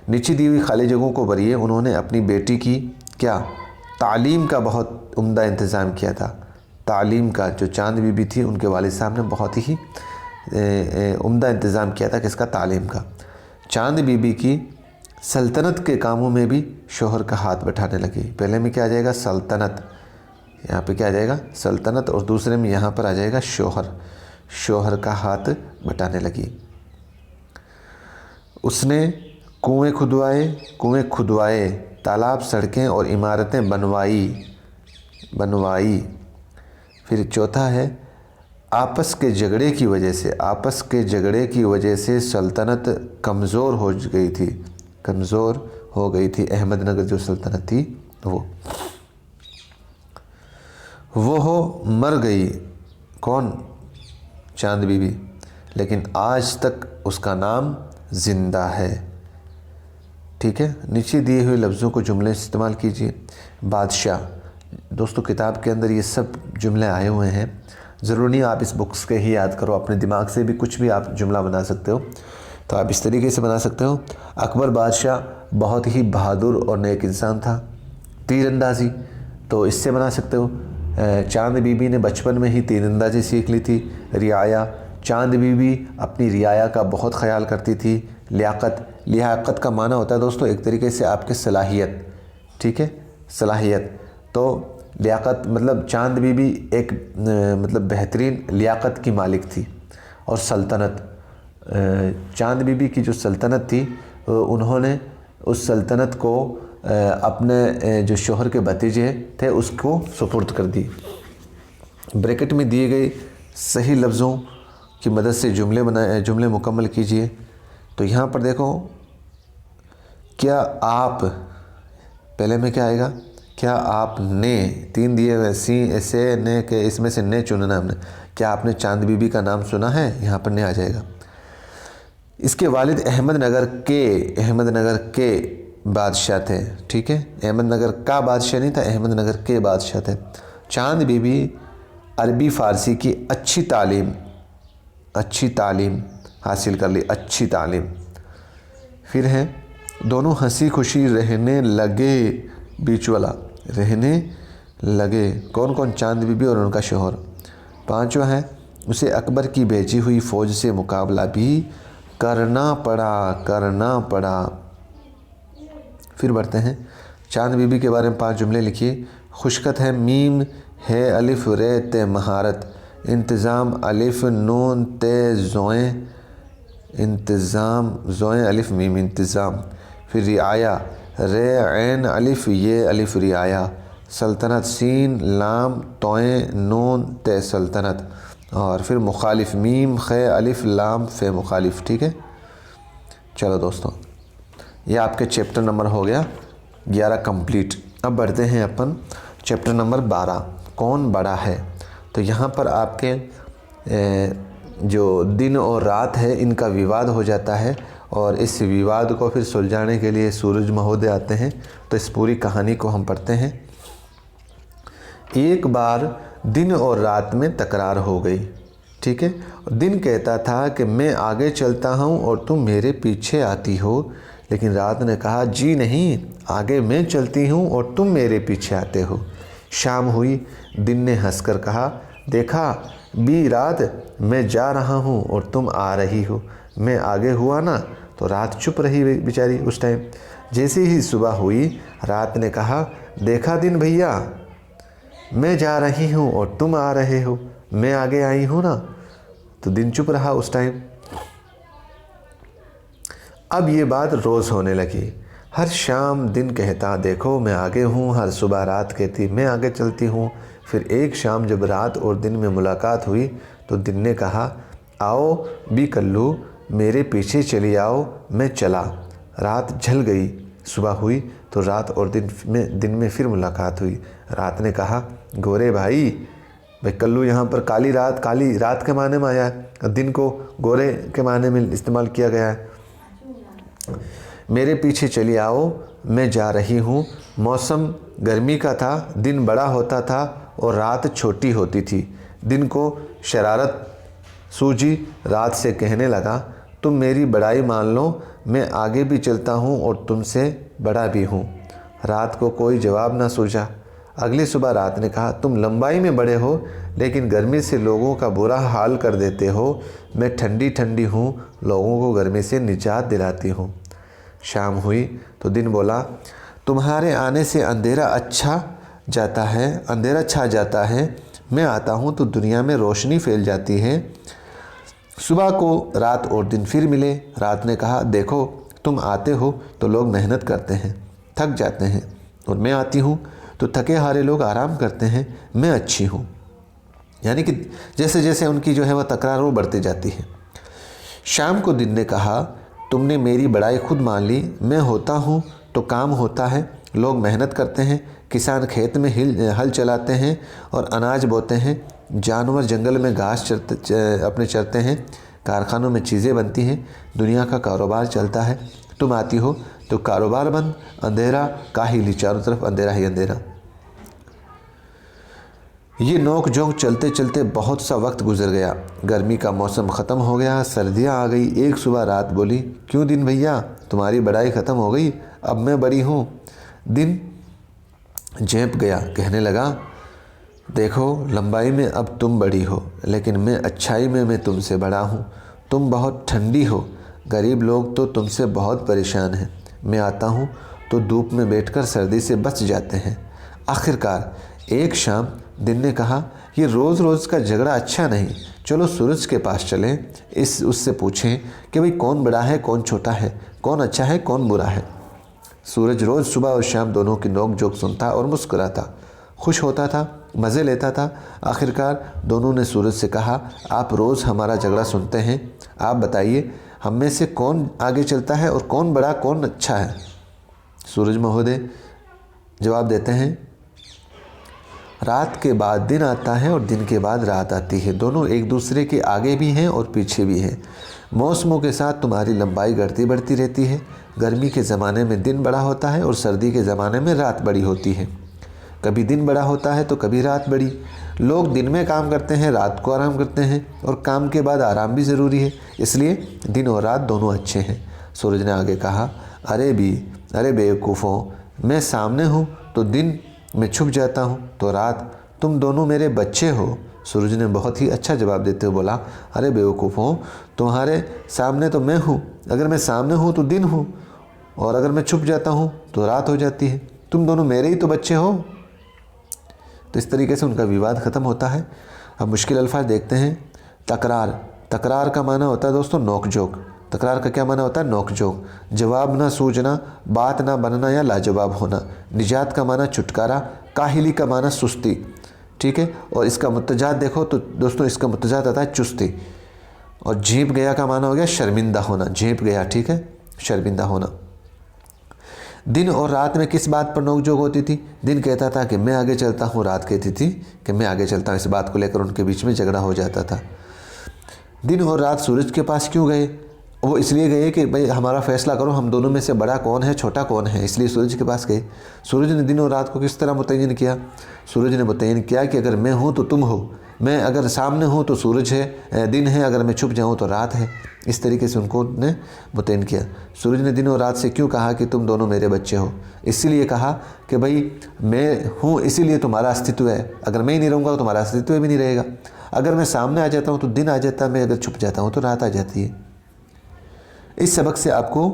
नीचे दी हुई खाली जगहों को भरिए। उन्होंने अपनी बेटी की क्या तालीम का बहुत उम्दा इंतज़ाम किया था। तालीम का, जो चांद बीबी थी उनके वालिद साहब ने बहुत ही उम्दा इंतज़ाम किया था किसका? तालीम का। चांद बीबी की सल्तनत के कामों में भी शोहर का हाथ बैठाने लगी। पहले में क्या आ जाएगा? सल्तनत, यहाँ पे क्या आ जाएगा? सल्तनत, और दूसरे में यहाँ पर आ जाएगा शोहर। शोहर का हाथ बटाने लगी। उसने कुएँ खुदवाए, तालाब, सड़कें और इमारतें बनवाई। फिर चौथा है आपस के झगड़े की वजह से सल्तनत कमज़ोर हो गई थी। अहमदनगर जो सल्तनत थी वो मर गई। कौन? चांद बीबी। लेकिन आज तक उसका नाम ज़िंदा है। ठीक है। नीचे दिए हुए लफ्ज़ों को जुमले इस्तेमाल कीजिए। बादशाह, दोस्तों किताब के अंदर ये सब जुमले आए हुए हैं, ज़रूरी नहीं आप इस बुक्स के ही याद करो, अपने दिमाग से भी कुछ भी आप जुमला बना सकते हो। तो आप इस तरीके से बना सकते हो। अकबर बादशाह बहुत ही बहादुर और नेक इंसान था। तीरंदाज़ी, तो इससे बना सकते हो। चांद बीबी ने बचपन में ही तीरंदाज़ी सीख ली थी। रियाया, चांद बीबी अपनी रियाया का बहुत ख्याल करती थी। लियाकत का माना होता है दोस्तों एक तरीके से आपके सलाहियत। ठीक है, सलाहियत। तो लियाकत मतलब चांद बीबी एक मतलब बेहतरीन लियाकत की मालिक थी। और सल्तनत, चांद बीबी की जो सल्तनत थी उन्होंने उस सल्तनत को अपने जो शोहर के भतीजे थे उसको सुपुर्द कर दी। ब्रैकेट में दिए गए सही लफ्ज़ों की मदद से जुमले मुकम्मल कीजिए। तो यहाँ पर देखो, क्या आप, पहले में क्या आएगा? क्या आपने, 3 दिए हुए सी से ने के, इसमें से ने चुनना हमने। क्या आपने चांद बीबी का नाम सुना है? यहाँ पर ने आ जाएगा। इसके वालिद अहमदनगर के बादशाह थे। ठीक है, अहमदनगर का बादशाह नहीं था, अहमदनगर के बादशाह थे। चांद बीबी अरबी फ़ारसी की अच्छी तालीम हासिल कर ली, अच्छी तालीम। फिर है दोनों हंसी खुशी रहने लगे, बीच वाला रहने लगे। कौन? चांद बीबी और उनका शोहर। 5वां है उसे अकबर की भेजी हुई फ़ौज से मुकाबला भी करना पड़ा। फिर बढ़ते हैं, चांद बीबी के बारे में 5 जुमले लिखिए। खुशखत है, मीम है, अलिफ रे ते महारत, इंतज़ाम अलिफ नून ते ज़ोएं, इंतज़ाम ज़ोएं अलिफ मीम इंतज़ाम। फिर रियाया, रे ऐन अलिफ ये अलिफ रियाया। सल्तनत, सीन लाम तोएं नून ते सल्तनत। और फिर मुखालिफ, मीम खे अलिफ लाम फे मुखालिफ। ठीक है, चलो दोस्तों, ये आपके चैप्टर नंबर हो गया 11 कंप्लीट। अब बढ़ते हैं अपन चैप्टर नंबर 12, कौन बड़ा है। तो यहाँ पर आपके जो दिन और रात है इनका विवाद हो जाता है, और इस विवाद को फिर सुलझाने के लिए सूरज महोदय आते हैं। तो इस पूरी कहानी को हम पढ़ते हैं। एक बार दिन और रात में तकरार हो गई। ठीक है, दिन कहता था कि मैं आगे चलता हूँ और तुम मेरे पीछे आती हो, लेकिन रात ने कहा जी नहीं, आगे मैं चलती हूँ और तुम मेरे पीछे आते हो। शाम हुई, दिन ने हंसकर कहा देखा बी रात, मैं जा रहा हूँ और तुम आ रही हो। मैं आगे हुआ ना तो रात चुप रही बेचारी उस टाइम। जैसे ही सुबह हुई, रात ने कहा देखा दिन भैया, मैं जा रही हूँ और तुम आ रहे हो। मैं आगे आई हूँ ना, तो दिन चुप रहा उस टाइम। अब ये बात रोज़ होने लगी। हर शाम दिन कहता देखो मैं आगे हूँ, हर सुबह रात कहती मैं आगे चलती हूँ। फिर एक शाम जब रात और दिन में मुलाकात हुई तो दिन ने कहा आओ बी कल्लू, मेरे पीछे चली आओ। मैं चला। रात झल गई, सुबह हुई तो रात और दिन में फिर मुलाकात हुई। रात ने कहा गोरे भाई, भाई कल्लू यहाँ पर काली रात के माने में आया है, दिन को गोरे के माने में इस्तेमाल किया गया है। मेरे पीछे चली आओ, मैं जा रही हूँ। मौसम गर्मी का था, दिन बड़ा होता था और रात छोटी होती थी। दिन को शरारत सूझी, रात से कहने लगा, तुम मेरी बड़ाई मान लो, मैं आगे भी चलता हूँ और तुमसे बड़ा भी हूँ। रात को कोई जवाब ना सूझा। अगली सुबह रात ने कहा, तुम लंबाई में बड़े हो लेकिन गर्मी से लोगों का बुरा हाल कर देते हो। मैं ठंडी ठंडी हूँ, लोगों को गर्मी से निजात दिलाती हूँ। शाम हुई तो दिन बोला, तुम्हारे आने से अंधेरा छा जाता है। मैं आता हूँ तो दुनिया में रोशनी फैल जाती है। सुबह को रात और दिन फिर मिले। रात ने कहा, देखो तुम आते हो तो लोग मेहनत करते हैं, थक जाते हैं, और मैं आती हूँ तो थके हारे लोग आराम करते हैं। मैं अच्छी हूँ। यानी कि जैसे जैसे उनकी जो है वह तकरार वो बढ़ती जाती है। शाम को दिन ने कहा, तुमने मेरी बड़ाई खुद मान ली। मैं होता हूँ तो काम होता है, लोग मेहनत करते हैं, किसान खेत में हल चलाते हैं और अनाज बोते हैं, जानवर जंगल में घास चरते हैं, कारखानों में चीज़ें बनती हैं, दुनिया का कारोबार चलता है। तुम आती हो तो कारोबार बंद, अंधेरा काहिली, चारों तरफ अंधेरा ही अंधेरा। ये नोक झोंक चलते चलते बहुत सा वक्त गुजर गया। गर्मी का मौसम ख़त्म हो गया, सर्दियाँ आ गई। एक सुबह रात बोली, क्यों दिन भैया, तुम्हारी बड़ाई ख़त्म हो गई, अब मैं बड़ी हूँ। दिन झेंप गया, कहने लगा, देखो लंबाई में अब तुम बड़ी हो लेकिन मैं अच्छाई में मैं तुमसे बड़ा हूँ। तुम बहुत ठंडी हो, गरीब लोग तो तुमसे बहुत परेशान हैं। मैं आता हूँ तो धूप में बैठकर सर्दी से बच जाते हैं। आखिरकार एक शाम दिन ने कहा, ये रोज़ रोज़ का झगड़ा अच्छा नहीं, चलो सूरज के पास चलें, उससे पूछें कि भाई कौन बड़ा है कौन छोटा है, कौन अच्छा है कौन बुरा है। सूरज रोज़ सुबह और शाम दोनों की नोक झोंक सुनता और मुस्कुराता, खुश होता था, मज़े लेता था। आखिरकार दोनों ने सूरज से कहा, आप रोज़ हमारा झगड़ा सुनते हैं, आप बताइए हम में से कौन आगे चलता है और कौन बड़ा कौन अच्छा है। सूरज महोदय जवाब देते हैं, रात के बाद दिन आता है और दिन के बाद रात आती है, दोनों एक दूसरे के आगे भी हैं और पीछे भी हैं। मौसमों के साथ तुम्हारी लंबाई घटती बढ़ती रहती है। गर्मी के ज़माने में दिन बड़ा होता है और सर्दी के ज़माने में रात बड़ी होती है। कभी दिन बड़ा होता है तो कभी रात बड़ी। लोग दिन में काम करते हैं, रात को आराम करते हैं, और काम के बाद आराम भी ज़रूरी है, इसलिए दिन और रात दोनों अच्छे हैं। सूरज ने आगे कहा, अरे बेवकूफ़ों, मैं सामने हूँ तो दिन में छुप जाता हूँ तो रात, तुम दोनों मेरे बच्चे हो। सूरज ने बहुत ही अच्छा जवाब देते हुए बोला, अरे बेवकूफ़ों, तुम्हारे सामने तो मैं हूँ, अगर मैं सामने हूँ तो दिन हूँ, और अगर मैं छुप जाता हूँ तो रात हो जाती है। तुम दोनों मेरे ही तो बच्चे हो। तो इस तरीके से उनका विवाद ख़त्म होता है। अब मुश्किल अल्फाज देखते हैं। तकरार का माना होता है दोस्तों नोक-झोंक। तकरार का क्या माना होता है? नोक-झोंक। जवाब ना सूझना, बात ना बनना या लाजवाब होना। निजात का माना छुटकारा, काहिली का माना सुस्ती। ठीक है, और इसका मुतजात देखो तो दोस्तों इसका मुतजात आता है चुस्ती। और झेंप गया का माना हो गया शर्मिंदा होना। झेंप गया, ठीक है, शर्मिंदा होना। दिन और रात में किस बात पर नोक-झोंक होती थी? दिन कहता था कि मैं आगे चलता हूँ, रात कहती थी कि मैं आगे चलता हूँ। इस बात को लेकर उनके बीच में झगड़ा हो जाता था। दिन और रात सूरज के पास क्यों गए? वो इसलिए गए कि भाई हमारा फैसला करो, हम दोनों में से बड़ा कौन है, छोटा कौन है, इसलिए सूरज के पास गए। सूरज ने दिन और रात को किस तरह मुतय्यन किया? सूरज ने मुतय्यन किया कि अगर मैं हूँ तो तुम हो, मैं अगर सामने हूँ तो सूरज है, दिन है, अगर मैं छुप जाऊँ तो रात है। इस तरीके से उनको ने मुतय्यन किया। सूरज ने दिन और रात से क्यों कहा कि तुम दोनों मेरे बच्चे हो? इसीलिए कहा कि भाई मैं हूँ इसीलिए तुम्हारा अस्तित्व है, अगर मैं ही नहीं रहूँगा तो तुम्हारा अस्तित्व भी नहीं रहेगा। अगर मैं सामने आ जाता हूँ तो दिन आ जाता है, मैं अगर छुप जाता हूँ तो रात आ जाती है। इस सबक से आपको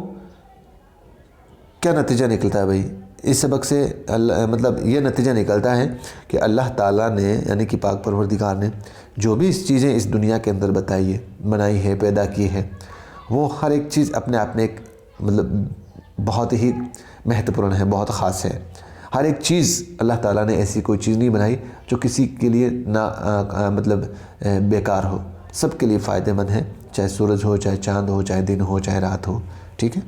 क्या नतीजा निकलता है भाई? इस सबक से मतलब ये नतीजा निकलता है कि अल्लाह ताला ने यानी कि पाक परवरदिगार ने जो भी चीज़ें इस दुनिया के अंदर बताई है, बनाई है, पैदा की है, वो हर एक चीज़ अपने आप में एक मतलब बहुत ही महत्वपूर्ण है, बहुत ख़ास है। हर एक चीज़ अल्लाह ताला ने ऐसी कोई चीज़ नहीं बनाई जो किसी के लिए ना मतलब बेकार हो। सब के लिए फ़ायदेमंद है, चाहे सूरज हो, चाहे चाँद हो, चाहे दिन हो, चाहे रात हो। ठीक है,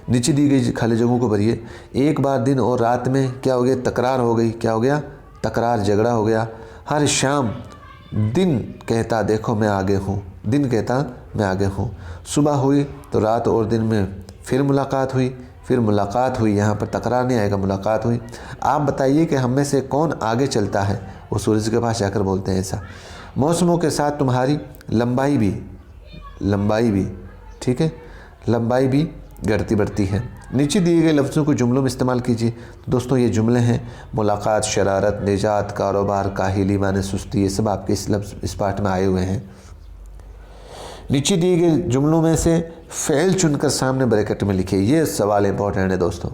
नीचे दी गई खाली जगहों को भरिए। एक बार दिन और रात में क्या हो गया? तकरार हो गई। क्या हो गया? तकरार झगड़ा हो गया। हर शाम दिन कहता देखो मैं आगे हूँ, दिन कहता मैं आगे हूँ। सुबह हुई तो रात और दिन में फिर मुलाकात हुई, फिर मुलाकात हुई, यहाँ पर तकरार नहीं आएगा, मुलाकात हुई। आप बताइए कि हम में से कौन आगे चलता है? वो सूरज के पास जाकर बोलते हैं ऐसा। मौसमों के साथ तुम्हारी लंबाई भी ठीक है, लंबाई भी घटती बढ़ती है। नीचे दिए गए लफ्ज़ों को जुमलों में इस्तेमाल कीजिए। तो दोस्तों ये जुमले हैं मुलाकात, शरारत, निजात, कारोबार, काहिली माने सुस्ती, ये सब आपके इस पाठ में आए हुए हैं। नीचे दिए गए जुमलों में से फ़ेल चुनकर सामने ब्रैकेट में लिखिए। ये सवाल इंपॉर्टेंट है दोस्तों।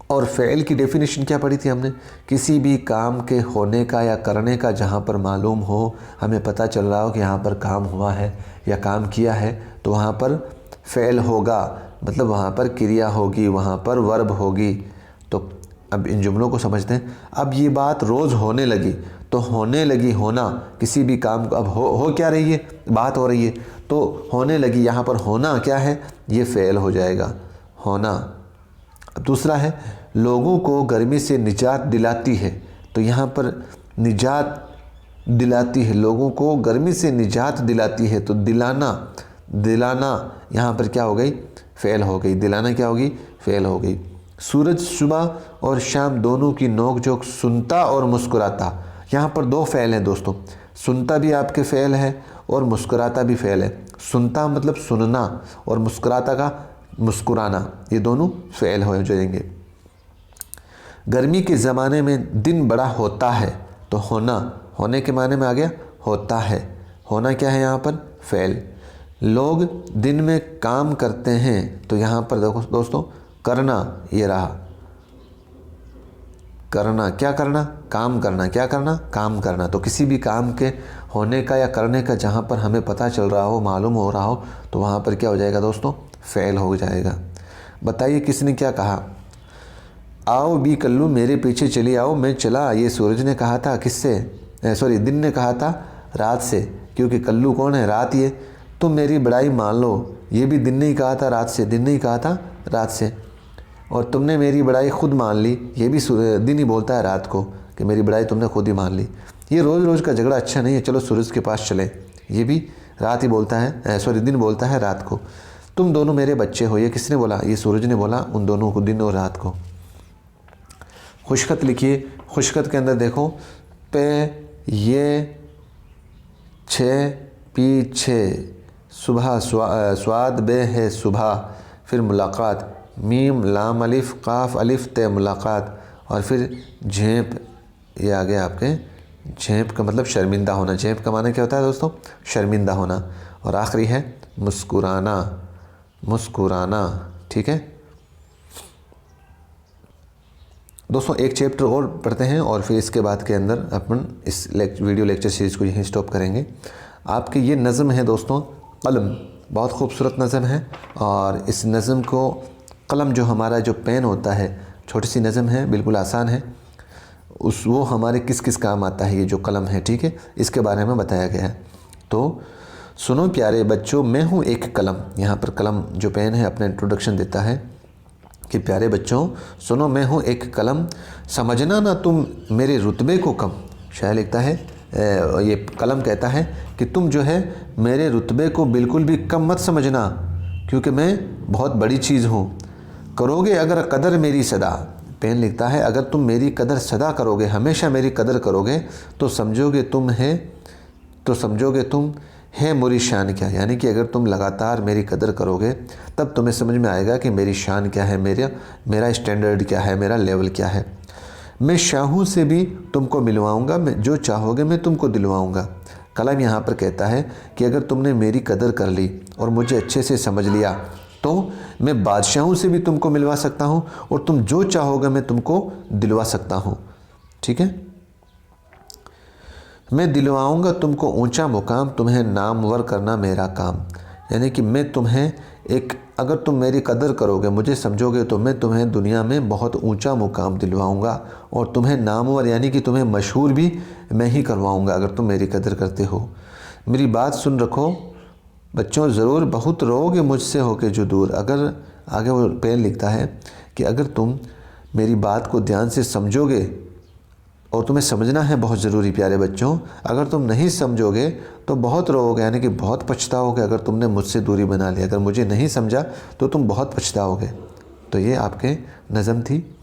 और फ़ेल की डेफिनेशन क्या पढ़ी थी हमने? किसी भी काम के होने का या करने का जहाँ पर मालूम हो, हमें पता चल रहा हो कि यहाँ पर काम हुआ है या काम किया है, तो वहाँ पर फ़ेल होगा, मतलब वहाँ पर क्रिया होगी, वहाँ पर वर्ब होगी। तो अब इन जुमलों को समझते हैं। अब ये बात रोज़ होने लगी, तो होने लगी होना, किसी भी काम को अब हो क्या रही है, बात हो रही है, तो होने लगी, यहाँ पर होना क्या है, ये फ़ेल हो जाएगा, होना। अब दूसरा है लोगों को गर्मी से निजात दिलाती है, तो यहाँ पर निजात दिलाती है, लोगों को गर्मी से निजात दिलाती है, तो दिलाना यहाँ पर क्या हो गई, फ़ेल हो गई। दिलाना क्या होगी, फ़ेल हो गई। सूरज सुबह और शाम दोनों की नोक-झोंक सुनता और मुस्कुराता, यहाँ पर दो फ़ेल हैं दोस्तों। सुनता भी आपके फ़ेल है और मुस्कुराता भी फ़ेल है। सुनता मतलब सुनना और मुस्कुराता का मुस्कुराना, ये दोनों फ़ेल हो जाएंगे। गर्मी के ज़माने में दिन बड़ा होता है, तो होने के माने में आ गया होता है। होना क्या है यहाँ पर, फ़ेल। लोग दिन में काम करते हैं, तो यहाँ पर देखो दोस्तों करना, ये रहा करना। क्या करना, काम करना। क्या करना, काम करना। तो किसी भी काम के होने का या करने का जहाँ पर हमें पता चल रहा हो, मालूम हो रहा हो, तो वहाँ पर क्या हो जाएगा दोस्तों, फ़ेल हो जाएगा। बताइए किसने क्या कहा? आओ बी कल्लू मेरे पीछे चली आओ, मैं चला। ये सूरज ने कहा था किससे, दिन ने कहा था रात से, क्योंकि कल्लू कौन है, रात। ये तुम मेरी बड़ाई मान लो, ये भी दिन ने ही कहा था रात से, दिन ने ही कहा था रात से। और तुमने मेरी बड़ाई खुद मान ली, ये भी दिन ही बोलता है रात को कि मेरी बड़ाई तुमने खुद ही मान ली। ये रोज़ रोज़ का झगड़ा अच्छा नहीं है, चलो सूरज के पास चले, ये भी रात ही बोलता है, दिन बोलता है रात को। तुम दोनों मेरे बच्चे हो, ये किसने बोला, ये सूरज ने बोला उन दोनों को, दिन और रात को। खुशखत लिखिए। खुशखत के अंदर देखो, पे ये छे पीछे, सुबह स्वाद बे है सुबह, फिर मुलाकात, मीम लाम अलिफ काफ अलिफ ते मुलाकात, और फिर झेप, ये आ गया आपके झेप का मतलब शर्मिंदा होना। झेप का माना क्या होता है दोस्तों, शर्मिंदा होना। और आखिरी है मुस्कुराना। ठीक है दोस्तों, एक चैप्टर और पढ़ते हैं और फिर इसके बाद के अंदर अपन इस वीडियो लेक्चर सीरीज़ को यहीं स्टॉप करेंगे। आपके ये नज़म है दोस्तों, कलम, बहुत खूबसूरत नज़म है। और इस नज़म को कलम, जो हमारा जो पेन होता है, छोटी सी नज़म है, बिल्कुल आसान है, वो हमारे किस किस काम आता है, ये जो कलम है, ठीक है, इसके बारे में बताया गया है। तो सुनो प्यारे बच्चों, मैं हूँ एक कलम। यहाँ पर कलम जो पेन है अपना इंट्रोडक्शन देता है कि प्यारे बच्चों सुनो, मैं हूँ एक कलम, समझना ना तुम मेरे रुतबे को कम। शायर लिखता है, ये कलम कहता है कि तुम जो है मेरे रुतबे को बिल्कुल भी कम मत समझना, क्योंकि मैं बहुत बड़ी चीज़ हूँ। करोगे अगर कदर मेरी सदा, पेन लिखता है, अगर तुम मेरी कदर सदा करोगे, हमेशा मेरी कदर करोगे, तो समझोगे तुम है मेरी शान क्या। यानी कि अगर तुम लगातार मेरी कदर करोगे, तब तुम्हें समझ में आएगा कि मेरी शान क्या है, मेरा स्टैंडर्ड क्या है, मेरा लेवल क्या है। मैं शाहू से भी तुमको मिलवाऊंगा, मैं जो चाहोगे मैं तुमको दिलवाऊंगा। कलम यहाँ पर कहता है कि अगर तुमने मेरी कदर कर ली और मुझे अच्छे से समझ लिया, तो मैं बादशाहों से भी तुमको मिलवा सकता हूँ और तुम जो चाहोगे मैं तुमको दिलवा सकता हूँ। ठीक है, मैं दिलवाऊंगा तुमको ऊंचा मुकाम, तुम्हें नामवर करना मेरा काम। यानी कि मैं तुम्हें अगर तुम मेरी कदर करोगे, मुझे समझोगे, तो मैं तुम्हें दुनिया में बहुत ऊंचा मुकाम दिलवाऊंगा और तुम्हें नामवर यानी कि तुम्हें मशहूर भी मैं ही करवाऊंगा अगर तुम मेरी कदर करते हो। मेरी बात सुन रखो बच्चों, ज़रूर बहुत रोओगे मुझसे होके जो दूर। अगर आगे वो पेन लिखता है कि अगर तुम मेरी बात को ध्यान से समझोगे, और तुम्हें समझना है बहुत ज़रूरी प्यारे बच्चों। अगर तुम नहीं समझोगे तो बहुत रोओगे, यानी कि बहुत पछताओगे अगर तुमने मुझसे दूरी बना ली। अगर मुझे नहीं समझा तो तुम बहुत पछताओगे। तो ये आपके नज़म थी।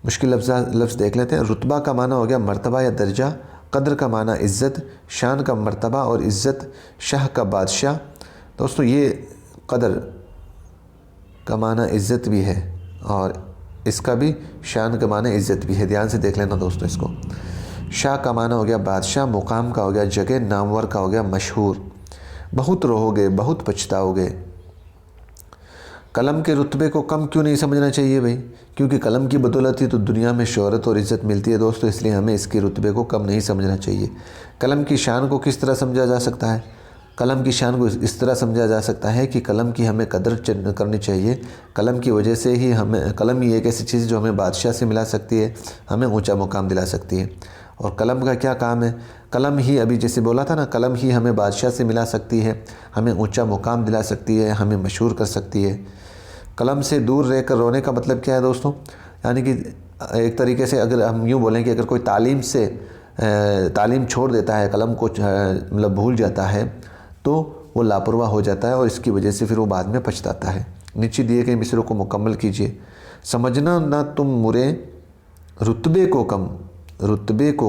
मुश्किल लफ्ज़ देख लेते हैं। रुतबा का माना हो गया मर्तबा या दर्जा, कद्र का माना इज़्ज़त, शान का मर्तबा और इज़्ज़त, शाह का बादशाह। दोस्तों ये कद्र का माना इज़्ज़त भी है और इसका भी शान का माना इज़्ज़त भी है, ध्यान से देख लेना दोस्तों इसको। शाह का माना हो गया बादशाह, मुकाम का हो गया जगह, नामवर का हो गया मशहूर। बहुत रोओगे, बहुत पछताओगे। कलम के रुतबे को कम क्यों नहीं समझना चाहिए भाई? क्योंकि कलम की बदौलत ही तो दुनिया में शोहरत और इज़्ज़त मिलती है दोस्तों, इसलिए हमें इसके रुतबे को कम नहीं समझना चाहिए। कलम की शान को किस तरह समझा जा सकता है? कलम की शान को इस तरह समझा जा सकता है कि कलम की हमें कदर करनी चाहिए। कलम की वजह से ही कलम ही एक ऐसी चीज़ जो हमें बादशाह से मिला सकती है, हमें ऊंचा मुकाम दिला सकती है। और कलम का क्या काम है? कलम ही, अभी जैसे बोला था ना, कलम ही हमें बादशाह से मिला सकती है, हमें ऊंचा मुकाम दिला सकती है, हमें मशहूर कर सकती है। कलम से दूर रहकर रोने का मतलब क्या है दोस्तों? यानी कि एक तरीके से अगर हम यूँ बोलें कि अगर कोई तालीम छोड़ देता है, कलम को मतलब भूल जाता है, तो वो लापरवाह हो जाता है और इसकी वजह से फिर वो बाद में पछताता है। नीचे दिए गए मिसरों को मुकम्मल कीजिए। समझना ना तुम मुरे रुतबे को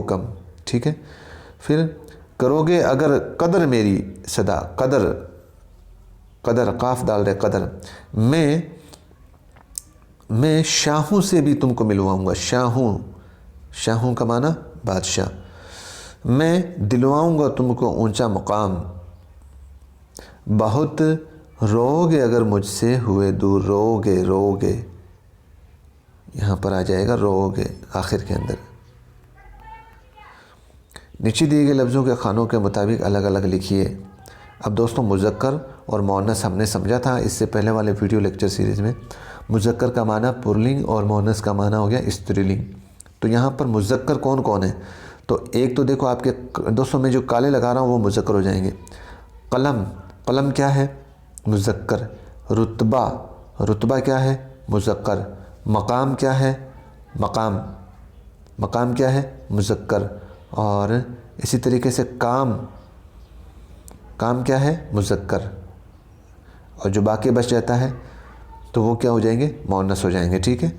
कम, ठीक है। फिर करोगे अगर कदर मेरी सदा, कदर काफ डाल रहे कदर, मैं शाहों से भी तुमको मिलवाऊंगा। शाहों का माना बादशाह। मैं दिलवाऊंगा तुमको ऊंचा मुकाम। बहुत रोओगे अगर मुझसे हुए दूर, रोओगे यहाँ पर आ जाएगा रोओगे आखिर के अंदर। नीचे दिए गए लफ्ज़ों के खानों के मुताबिक अलग अलग लिखिए। अब दोस्तों मुज़क्कर और मुअन्नस हमने समझा था इससे पहले वाले वीडियो लेक्चर सीरीज़ में। मुज़क्कर का माना पुल्लिंग और मुअन्नस का माना हो गया स्त्रीलिंग। तो यहाँ पर मुज़क्कर कौन कौन है? तो एक तो देखो आपके दोस्तों में जो काले लगा रहा हूँ वो मुज़क्कर हो जाएंगे। कलम क्या है? मुज़क्कर। रुतबा क्या है? मुज़क्कर। मकाम क्या है? मकाम क्या है? मुज़क्कर। और इसी तरीके से काम क्या है? मुज़क्कर। और जो बाकी बच जाता है तो वो क्या हो जाएंगे? मुअन्नस हो जाएंगे, ठीक है।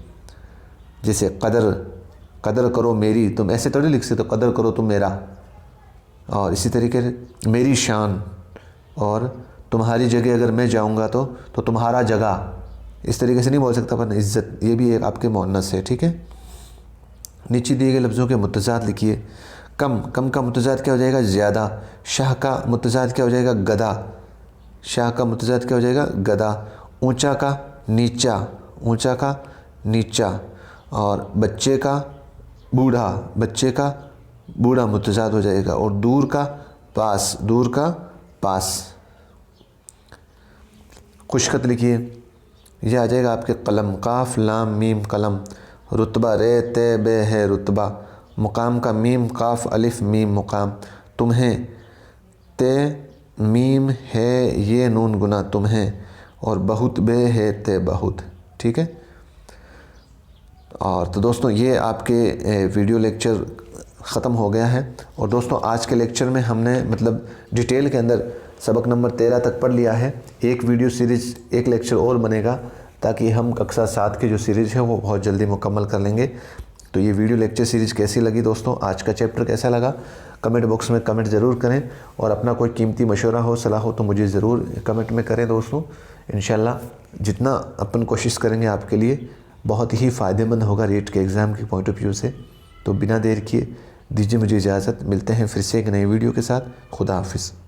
जैसे कदर करो मेरी, तुम ऐसे थोड़ी लिख सकते, तो कदर करो तुम मेरा। और इसी तरीके से मेरी शान, और तुम्हारी जगह अगर मैं जाऊंगा तो तुम्हारा जगह, इस तरीके से नहीं बोल सकता पर इज़्ज़त, ये भी एक आपके मुअन्नस है, ठीक है। नीचे दिए गए लफ्ज़ों के मुतज़ाद लिखिए। कम का मुतज़ाद क्या हो जाएगा? ज़्यादा। शाह का मुतज़ाद क्या हो जाएगा? गदा। ऊंचा का नीचा। और बच्चे का बूढ़ा मुतज़ाद हो जाएगा। और दूर का पास। खुशखत लिखिए। यह आ जाएगा आपके कलम, काफ लाम मीम कलम। रुतबा रे ते बे है रुतबा। मुकाम का मीम काफ अलिफ मीम मुकाम। तुम्हें ते मीम है ये नून गुना तुम्हें। और बहुत बे है ते बहुत, ठीक है। और तो दोस्तों ये आपके वीडियो लेक्चर ख़त्म हो गया है। और दोस्तों आज के लेक्चर में हमने मतलब डिटेल के अंदर सबक नंबर 13 तक पढ़ लिया है। एक वीडियो सीरीज़, एक लेक्चर और बनेगा ताकि हम कक्षा 7 की जो सीरीज़ है वो बहुत जल्दी मुकम्मल कर लेंगे। तो ये वीडियो लेक्चर सीरीज़ कैसी लगी दोस्तों, आज का चैप्टर कैसा लगा, कमेंट बॉक्स में कमेंट ज़रूर करें। और अपना कोई कीमती मशवरा हो, सलाह हो तो मुझे ज़रूर कमेंट में करें दोस्तों। इंशाल्लाह जितना अपन कोशिश करेंगे आपके लिए बहुत ही फ़ायदेमंद होगा रीट के एग्ज़ाम के पॉइंट ऑफ व्यू से। तो बिना देर किए दीजिए मुझे इजाज़त, मिलते हैं फिर से एक नई वीडियो के साथ। खुदा हाफिज़।